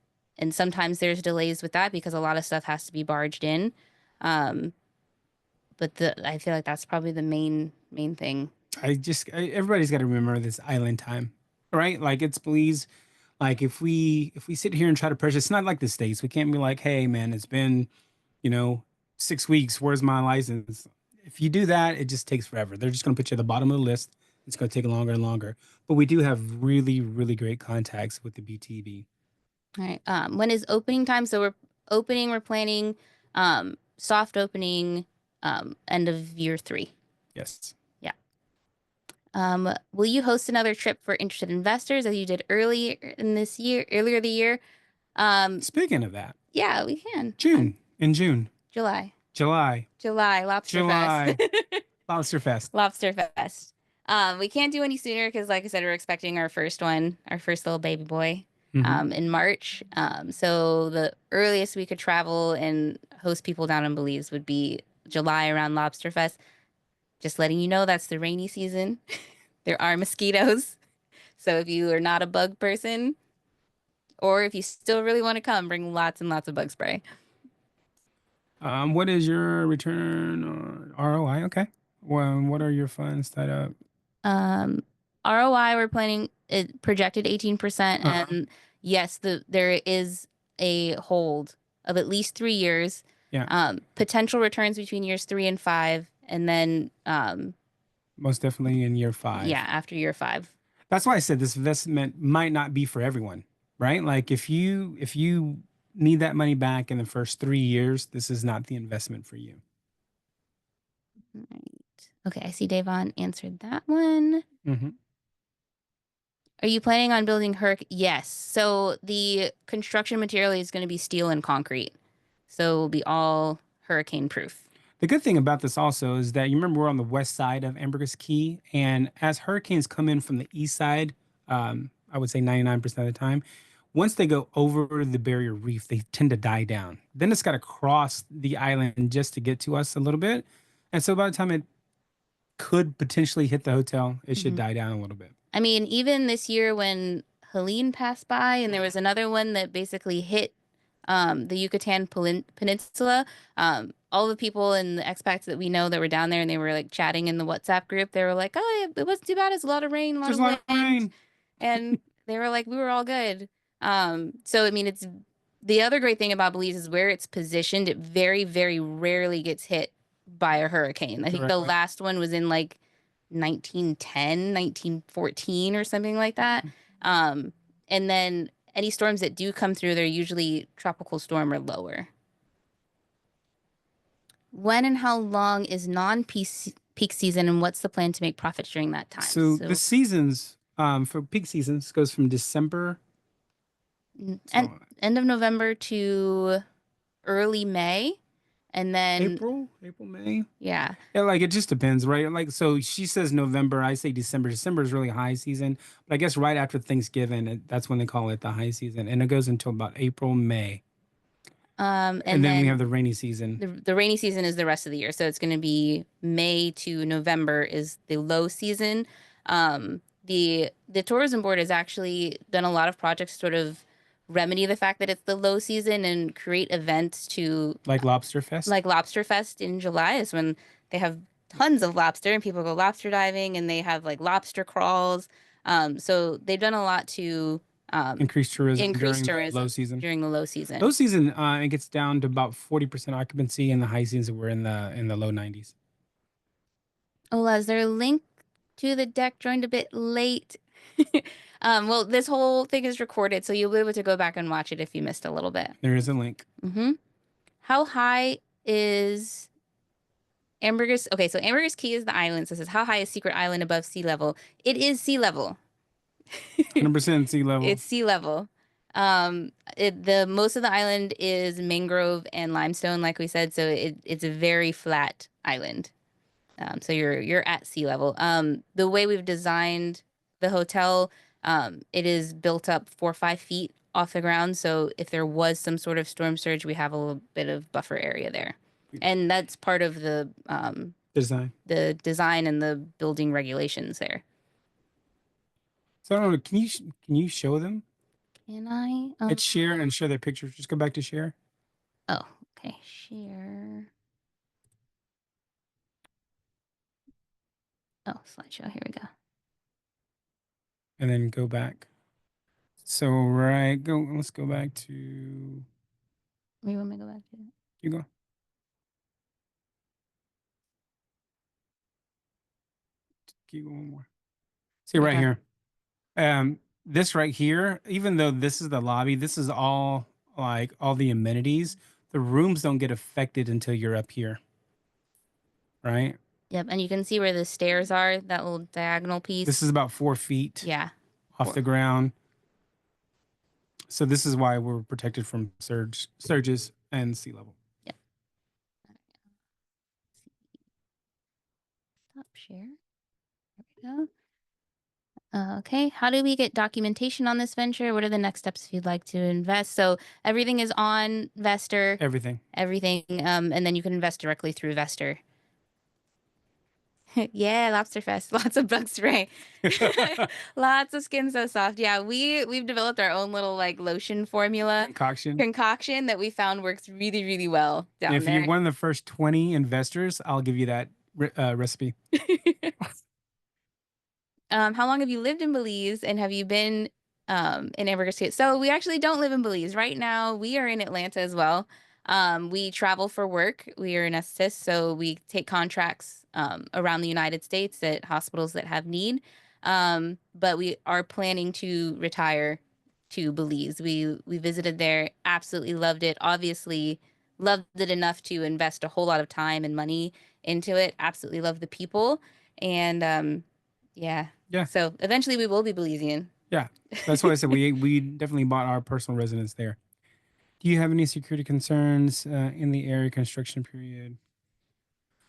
sometimes there's delays with that because a lot of stuff has to be barged in. But I feel like that's probably the main thing. Everybody's got to remember this island time, right? Like, it's Belize. Like, if we sit here and try to pressure, it's not like the States. We can't be like, hey man, it's been, 6 weeks. Where's my license? If you do that, it just takes forever. They're just going to put you at the bottom of the list. It's going to take longer and longer. But we do have really, really great contacts with the BTB. All right. When is opening time? So we're planning soft opening end of year 3. Yes. Yeah. Will you host another trip for interested investors as you did earlier the year? Speaking of that. Yeah, we can. In June. July. Lobster Fest. Lobster Fest. We can't do any sooner because, like I said, we're expecting our first little baby boy, in March. So the earliest we could travel and host people down in Belize would be July around Lobster Fest. Just letting you know, that's the rainy season. There are mosquitoes. So if you are not a bug person, or if you still really want to come, bring lots and lots of bug spray. What is your return on ROI? Okay. Well, what are your funds tied up? ROI, we're planning it projected 18%. And yes, there is a hold of at least 3 years. Yeah. Potential returns between years 3 and 5. And then most definitely in year 5. Yeah, after year 5. That's why I said this investment might not be for everyone, right? Like, if you need that money back in the first 3 years, this is not the investment for you. Right. Okay, I see Davon answered that one. Mm-hmm. Are you planning on building hurricane? Yes. So the construction material is going to be steel and concrete. So it will be all hurricane proof. The good thing about this also is that you remember we're on the west side of Ambergris Key, and as hurricanes come in from the east side, I would say 99% of the time, once they go over the barrier reef, they tend to die down. Then it's got to cross the island just to get to us a little bit. And so by the time it could potentially hit the hotel, it should die down a little bit. I mean, even this year when Helene passed by and there was another one that basically hit the Yucatan Peninsula, all the people and the expats that we know that were down there and they were like chatting in the WhatsApp group, they were like, oh, it wasn't too bad. It's a lot of rain, a lot of wind. And they were like, we were all good. So, I mean, it's the other great thing about Belize is where it's positioned. It very, very rarely gets hit by a hurricane. I think the Correct. last one was in like 1910, 1914 or something like that. And then any storms that do come through, they're usually tropical storm or lower. When and how long is non-peak season, and what's the plan to make profits during that time? So the seasons for peak seasons goes from December end of November to early May, and then April, May. Yeah, Like it just depends, right? Like so she says November, I say December. December is really high season, but I guess right after Thanksgiving, that's when they call it the high season, and it goes until about April, May. and then we have the rainy season. The rainy season is the rest of the year, so it's going to be May to November is the low season. The tourism board has actually done a lot of projects to sort of remedy the fact that it's the low season and create events to Like Lobster Fest. Like Lobster Fest in July is when they have tons of lobster and people go lobster diving, and they have like lobster crawls. So they've done a lot to increase tourism increase during tourism low season. during the low season. Low season, it gets down to about 40% occupancy, and the high season we're in the low 90s. Ola, is there a link to the deck? Joined a bit late. Well, this whole thing is recorded, so you'll be able to go back and watch it if you missed a little bit. There is a link. How high is Ambergris? Okay, so Ambergris Key is the island. So it says, how high is Secret Island above sea level? It is sea level. 100% sea level. It's sea level. The most of the island is mangrove and limestone, like we said. So it's a very flat island. So you're at sea level. The way we've designed the hotel, it is built up 4 or 5 feet off the ground. So if there was some sort of storm surge, we have a little bit of buffer area there, and that's part of the design and the building regulations there. So I don't know. Can you show them? Can I? Hit share and share their pictures. Just go back to share. Oh, okay. Share. Oh, slideshow. Here we go. And then go back. So let's go back to. Where you want me to go back to? You go. Keep going more. See right here. This right here, even though this is the lobby, this is all like all the amenities. The rooms don't get affected until you're up here. Right? Yep, and you can see where the stairs are, that little diagonal piece. This is about 4 feet off the ground. So this is why we're protected from surges and sea level. Yep. Stop share. There we go. Okay, how do we get documentation on this venture? What are the next steps if you'd like to invest? So everything is on Vestor. Everything. And then you can invest directly through Vestor. Yeah, Lobster Fest. Lots of bug spray. Lots of Skin So Soft. Yeah, we've developed our own little like lotion formula concoction that we found works really, really well down there. If you're one of the first 20 investors, I'll give you that recipe. How long have you lived in Belize, and have you been in Ambergris Key? So we actually don't live in Belize right now. We are in Atlanta as well. We travel for work. We are anesthetists, so we take contracts around the United States at hospitals that have need. But we are planning to retire to Belize. We visited there, absolutely loved it. Obviously, loved it enough to invest a whole lot of time and money into it. Absolutely love the people, and yeah. So eventually, we will be Belizean. Yeah, that's what I said. We definitely bought our personal residence there. Do you have any security concerns in the area construction period?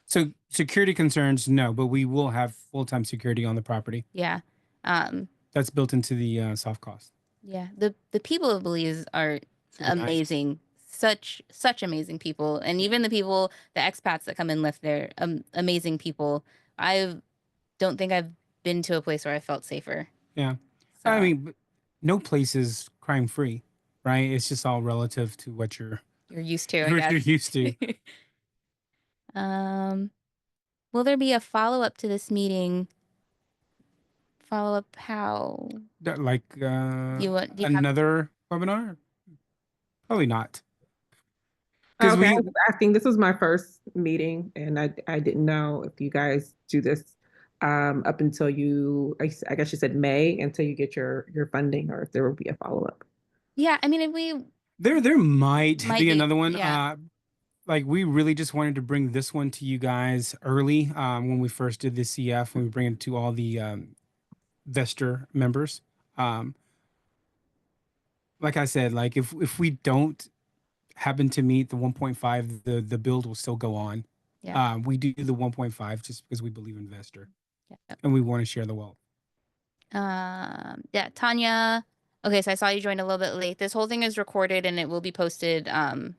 So security concerns, no, but we will have full-time security on the property. Yeah. That's built into the soft cost. Yeah. The people of Belize are amazing. Nice. Such amazing people. And even the expats that come and live there, amazing people. I don't think I've been to a place where I felt safer. Yeah. So. I mean, no place is crime-free, right? It's just all relative to what you're used to, I guess. You're used to. Will there be a follow-up to this meeting? Follow-up how? Like another webinar? Probably not. Because Okay, I we was asking, this was my first meeting and I didn't know if you guys do this up until I guess you said May, until you get your funding, or if there will be a follow-up. Yeah, I mean, if we there might might be be, another one. yeah. Like we really just wanted to bring this one to you guys early when we first did the CF, when we bring it to all the Vestor members. Um, like I said, like if we don't happen to meet the 1.5, the build will still go on. Yeah. We do the 1.5 just because we believe in Vestor Yeah. and we want to share the wealth. Yeah, Tanya. Okay, so I saw you joined a little bit late. This whole thing is recorded and it will be posted on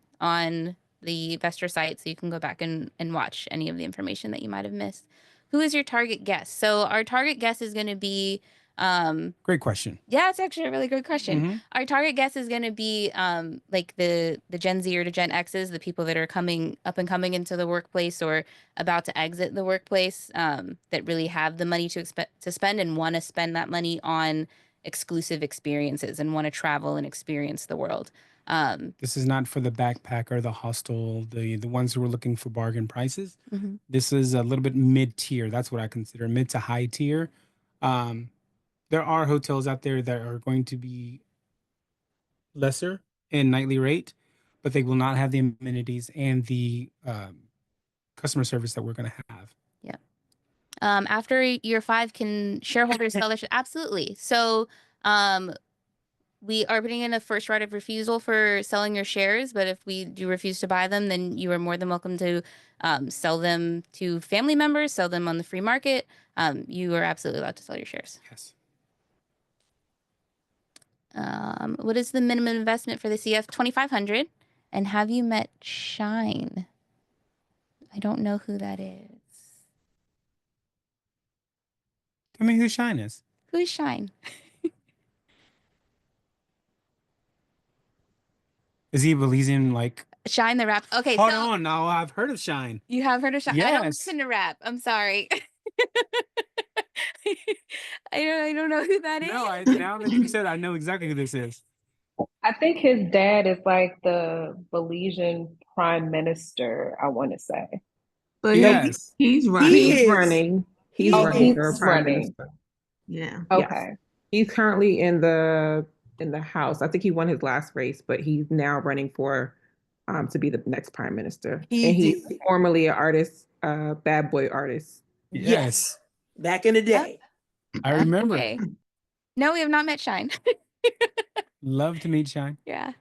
the Vestor site, so you can go back and watch any of the information that you might have missed. Who is your target guest? So our target guest is going to be Great question. yeah, it's actually a really good question. Mhm. Our target guest is going to be like the Gen Z or the Gen X's, the people that are coming up and coming into the workplace or about to exit the workplace, that really have the money to spend and want to spend that money on exclusive experiences and want to travel and experience the world. This is not for the backpacker, the hostel, the ones who are looking for bargain prices. Mhm. This is a little bit mid tier. That's what I consider mid to high tier. Um, there are hotels out there that are going to be lesser in nightly rate, but they will not have the amenities and the customer service that we're going to have. Yeah. After year 5, can shareholders sell their absolutely. So we are putting in a first right of refusal for selling your shares, but if we do refuse to buy them, then you are more than welcome to sell them to family members, sell them on the free market. You are absolutely allowed to sell your shares. Yes. What is the minimum investment for the CF? 2,500. And have you met Shine? I don't know who that is. Tell me who Shine is. Who's Shine? Is he Belizean like? Shine the rap. Okay, Hold so on, now I've heard of Shine. you have heard of Shine. I don't Yes. listen to rap. I'm sorry. I don't know who that is. No, now that you said, I know exactly who this is. I think his dad is like the Belizean prime minister, I want to say. But Yes. he's running. He He's is. running. He He's running is. for He's prime running. minister. Yeah. Okay. He's currently in the House. I think he won his last race, but he's now running for to be the next prime minister. He And he's did. formerly an artist, bad boy artist. Yes. Back in the day. I remember. Okay. No, we have not met Shine. Love to meet Shine. Yeah.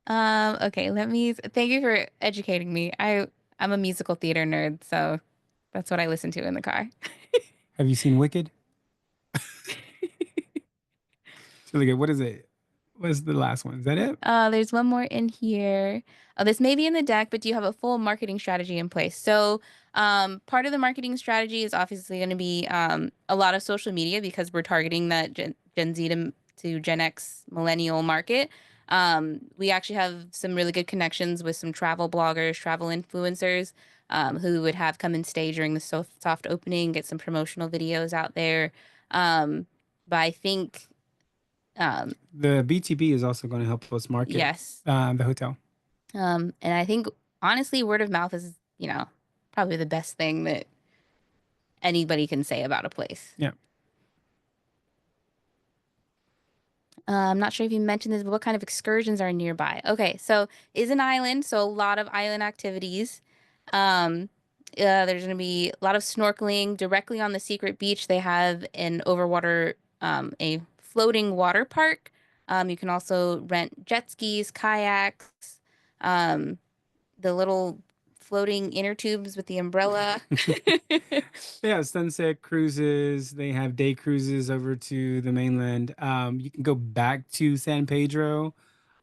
Okay, thank you for educating me. I'm a musical theater nerd, so that's what I listen to in the car. Have you seen Wicked? It's really good. What is it? What's the last one? Is that it? There's one more in here. Oh, this may be in the deck, but do you have a full marketing strategy in place? So, part of the marketing strategy is obviously going to be a lot of social media because we're targeting that Gen Z to Gen X millennial market. We actually have some really good connections with some travel bloggers, travel influencers, who would have come and stay during the soft opening, get some promotional videos out there. But I think The BTB is also going to help us market yes. the hotel. And I think honestly, word of mouth is, probably the best thing that anybody can say about a place. Yeah. I'm not sure if you mentioned this, but what kind of excursions are nearby? Okay, so is an island, so a lot of island activities. There's going to be a lot of snorkeling directly on the secret beach. They have an overwater, a floating water park. You can also rent jet skis, kayaks, the little floating inner tubes with the umbrella. Yeah, sunset cruises. They have day cruises over to the mainland. You can go back to San Pedro.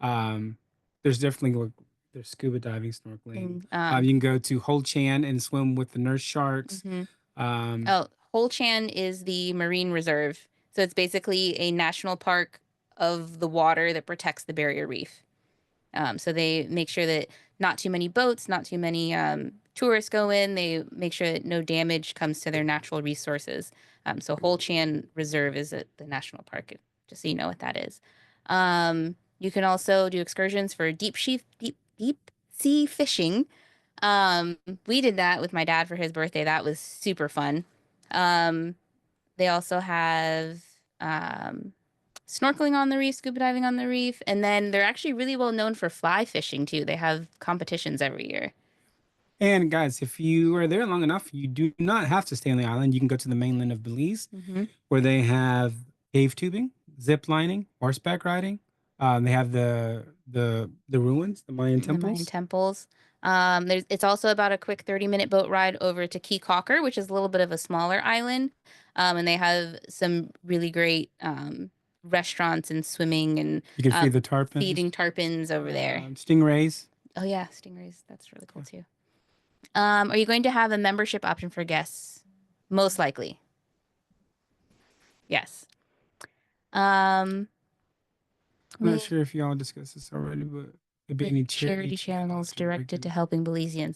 There's definitely there's scuba diving, snorkeling. And, You can go to Hol Chan and swim with the nurse sharks. mhm. Um, Hol Chan is the marine reserve. So it's basically a national park of the water that protects the barrier reef. So they make sure that not too many boats, not too many tourists go in. They make sure that no damage comes to their natural resources. So Hol Chan Reserve is the national park, just so you know what that is. You can also do excursions for deep sea fishing. We did that with my dad for his birthday. That was super fun. They also have snorkeling on the reef, scuba diving on the reef, and then they're actually really well known for fly fishing too. They have competitions every year. And guys, if you are there long enough, you do not have to stay on the island. You can go to the mainland of Belize, where they have cave tubing, zip lining, horseback riding. They have the ruins, the Mayan The Mayan temples. temples. It's also about a quick 30-minute boat ride over to Key Cocker, which is a little bit of a smaller island. And they have some really great restaurants and swimming and You can feed the tarpons. feeding tarpons over there. Stingrays. Oh yeah, stingrays. That's really cool too. Are you going to have a membership option for guests? Most likely. Yes. I'm not sure if y'all discussed this already, but there'd be any charity channels directed to helping Belizeans.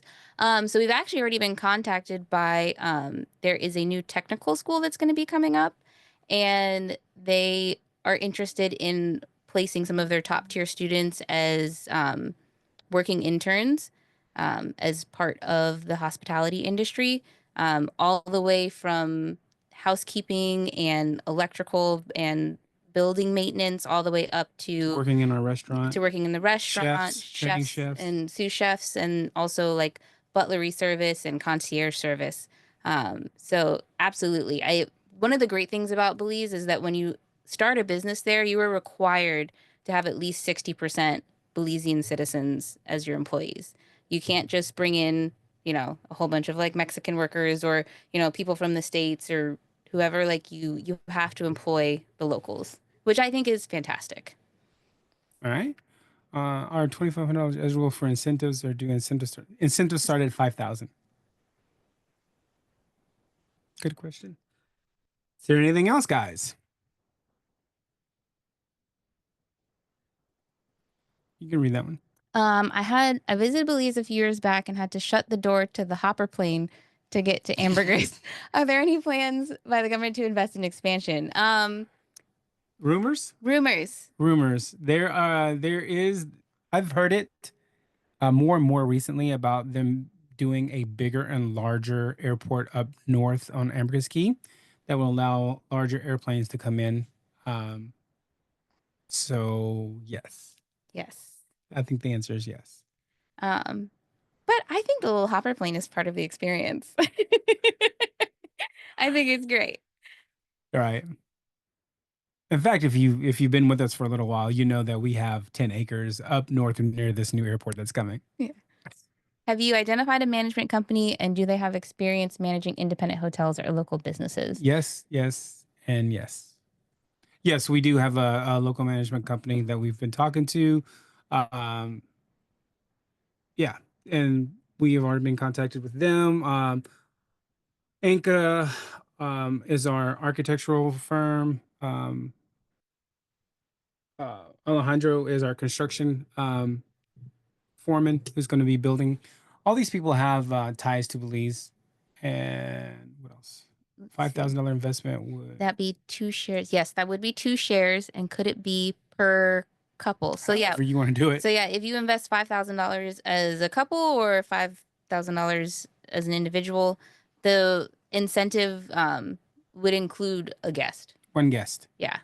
So we've actually already been contacted by, there is a new technical school that's going to be coming up, and they are interested in placing some of their top tier students as working interns as part of the hospitality industry, all the way from housekeeping and electrical and building maintenance all the way up to working in our restaurant, to working in the restaurant, training chefs, and sous chefs, and also like butlery service and concierge service. So absolutely. One of the great things about Belize is that when you start a business there, you are required to have at least 60% Belizean citizens as your employees. You can't just bring in, a whole bunch of like Mexican workers or, people from the States or whoever. Like you have to employ the locals, which I think is fantastic. All right. Our $2,500 eligible for incentives are due. Incentives start at $5,000. Good question. Is there anything else, guys? You can read that one. I visited Belize a few years back and had to shut the door to the hopper plane to get to Ambergris. Are there any plans by the government to invest in expansion? Rumors. There is. I've heard it more and more recently about them doing a bigger and larger airport up north on Ambergris Key that will allow larger airplanes to come in. So yes. I think the answer is yes. But I think the little hopper plane is part of the experience. I think it's great. All right. In fact, if you've been with us for a little while, you know that we have 10 acres up north near this new airport that's coming. Yeah. Have you identified a management company, and do they have experience managing independent hotels or local businesses? Yes, and yes. Yes, we do have a local management company that we've been talking to. Yeah, and we have already been contacted with them. Anka is our architectural firm. Alejandro is our construction foreman who's going to be building. All these people have ties to Belize. And what else? $5,000 investment would that be 2 shares? Yes, that would be 2 shares. And could it be per couple? So yeah, however you want to do it. So yeah, if you invest $5,000 as a couple or $5,000 as an individual, the incentive would include a guest. One guest. Yeah.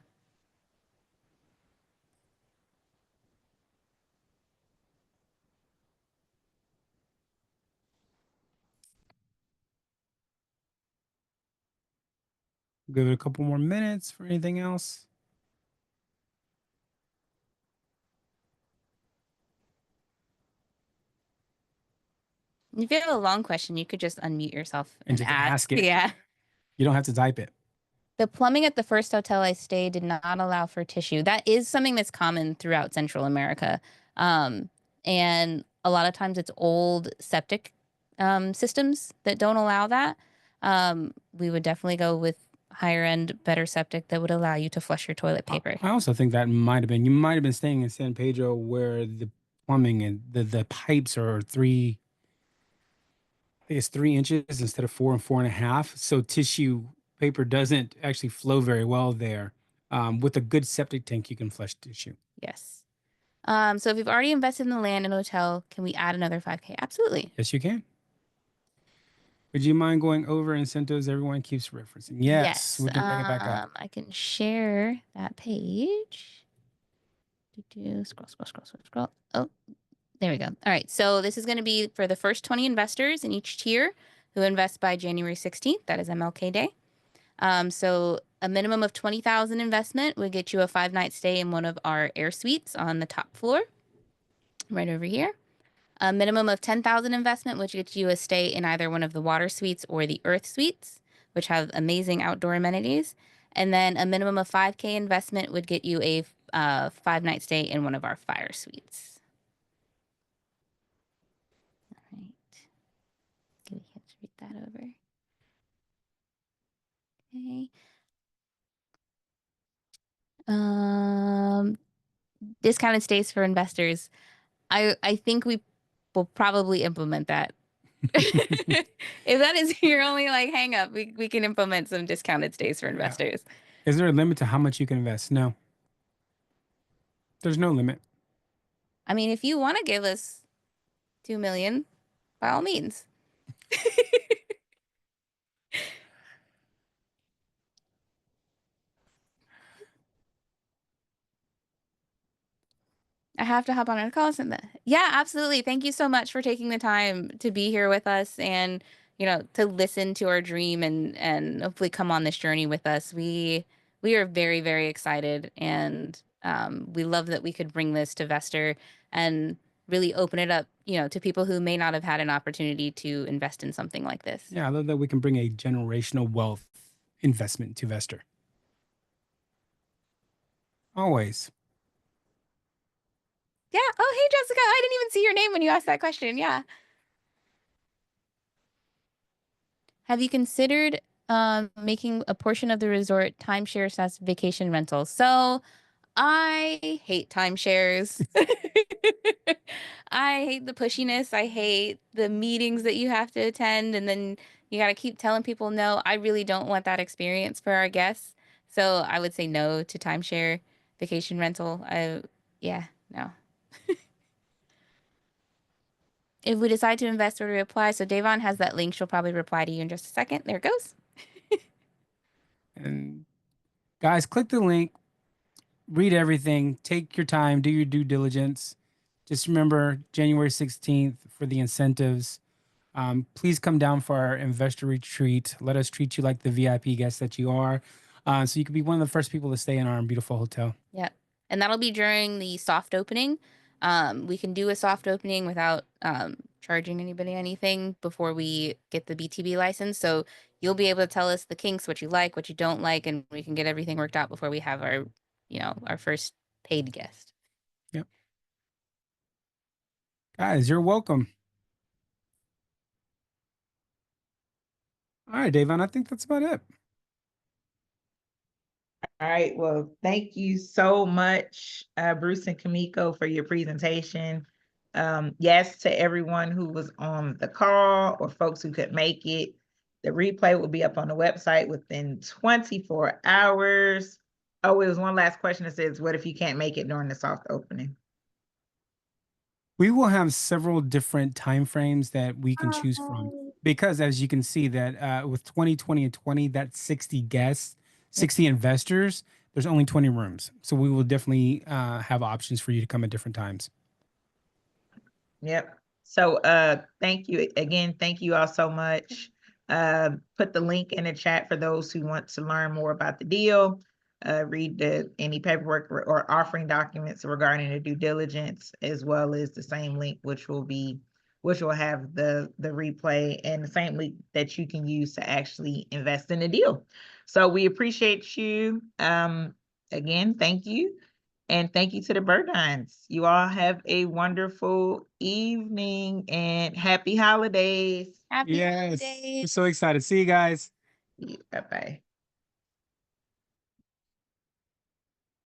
Give it a couple more minutes for anything else. If you have a long question, you could just unmute yourself and just ask it. Yeah. You don't have to type it. The plumbing at the first hotel I stayed did not allow for tissue. That is something that's common throughout Central America. And a lot of times it's old septic systems that don't allow that. We would definitely go with higher end, better septic that would allow you to flush your toilet paper. I also think that you might have been staying in San Pedro where the plumbing and the pipes are I think it's 3 inches instead of 4 and 4.5. So tissue paper doesn't actually flow very well there. With a good septic tank, you can flush tissue. Yes. So if you've already invested in the land and hotel, can we add another 5K? Absolutely. Yes, you can. Would you mind going over incentives everyone keeps referencing? Yes, we can bring it back up. I can share that page. Scroll, scroll, scroll, scroll, scroll. Oh, there we go. All right. So this is going to be for the first 20 investors in each tier who invest by January 16th. That is MLK Day. So a minimum of 20,000 investment would get you a 5-night stay in one of our air suites on the top floor, right over here. A minimum of 10,000 investment, which gets you a stay in either one of the water suites or the earth suites, which have amazing outdoor amenities. And then a minimum of 5K investment would get you a 5-night stay in one of our fire suites. All right. Give me a chance to read that over. Okay. Discounted stays for investors. I think we will probably implement that. If that is your only like hang up, we can implement some discounted stays for investors. Is there a limit to how much you can invest? No. There's no limit. I mean, if you want to give us 2 million, by all means. I have to hop on a call. Yeah, absolutely. Thank you so much for taking the time to be here with us and, to listen to our dream and hopefully come on this journey with us. We are very, very excited, and we love that we could bring this to Vester and really open it up, to people who may not have had an opportunity to invest in something like this. Yeah, I love that we can bring a generational wealth investment to Vester. Always. Yeah. Oh, hey, Jessica. I didn't even see your name when you asked that question. Yeah. Have you considered making a portion of the resort timeshare / vacation rental? So I hate timeshares. I hate the pushiness. I hate the meetings that you have to attend, and then you got to keep telling people no. I really don't want that experience for our guests. So I would say no to timeshare vacation rental. No. If we decide to invest or to apply, so Davon has that link. She'll probably reply to you in just a second. There it goes. And guys, click the link, read everything, take your time, do your due diligence. Just remember January 16th for the incentives. Please come down for our investor retreat. Let us treat you like the VIP guest that you are. So you could be one of the first people to stay in our beautiful hotel. Yeah. And that'll be during the soft opening. We can do a soft opening without charging anybody anything before we get the BTB license. So you'll be able to tell us the kinks, what you like, what you don't like, and we can get everything worked out before we have our first paid guest. Yep. Guys, you're welcome. All right, Davon, I think that's about it. All right. Well, thank you so much, Bruce and Kamiko, for your presentation. Yes, to everyone who was on the call or folks who could make it, the replay will be up on the website within 24 hours. Oh, it was one last question that says, what if you can't make it during the soft opening? We will have several different timeframes that we can choose from, because as you can see that with 2020 and 20, that's 60 guests, 60 investors, there's only 20 rooms. So we will definitely have options for you to come at different times. Yep. So thank you again. Thank you all so much. Put the link in the chat for those who want to learn more about the deal. Read any paperwork or offering documents regarding the due diligence, as well as the same link, which will have the replay and the same link that you can use to actually invest in the deal. So we appreciate you. Again, thank you. And thank you to the Burdines. You all have a wonderful evening and happy holidays. Happy Yes. holidays. We're so excited. See you guys. Bye-bye.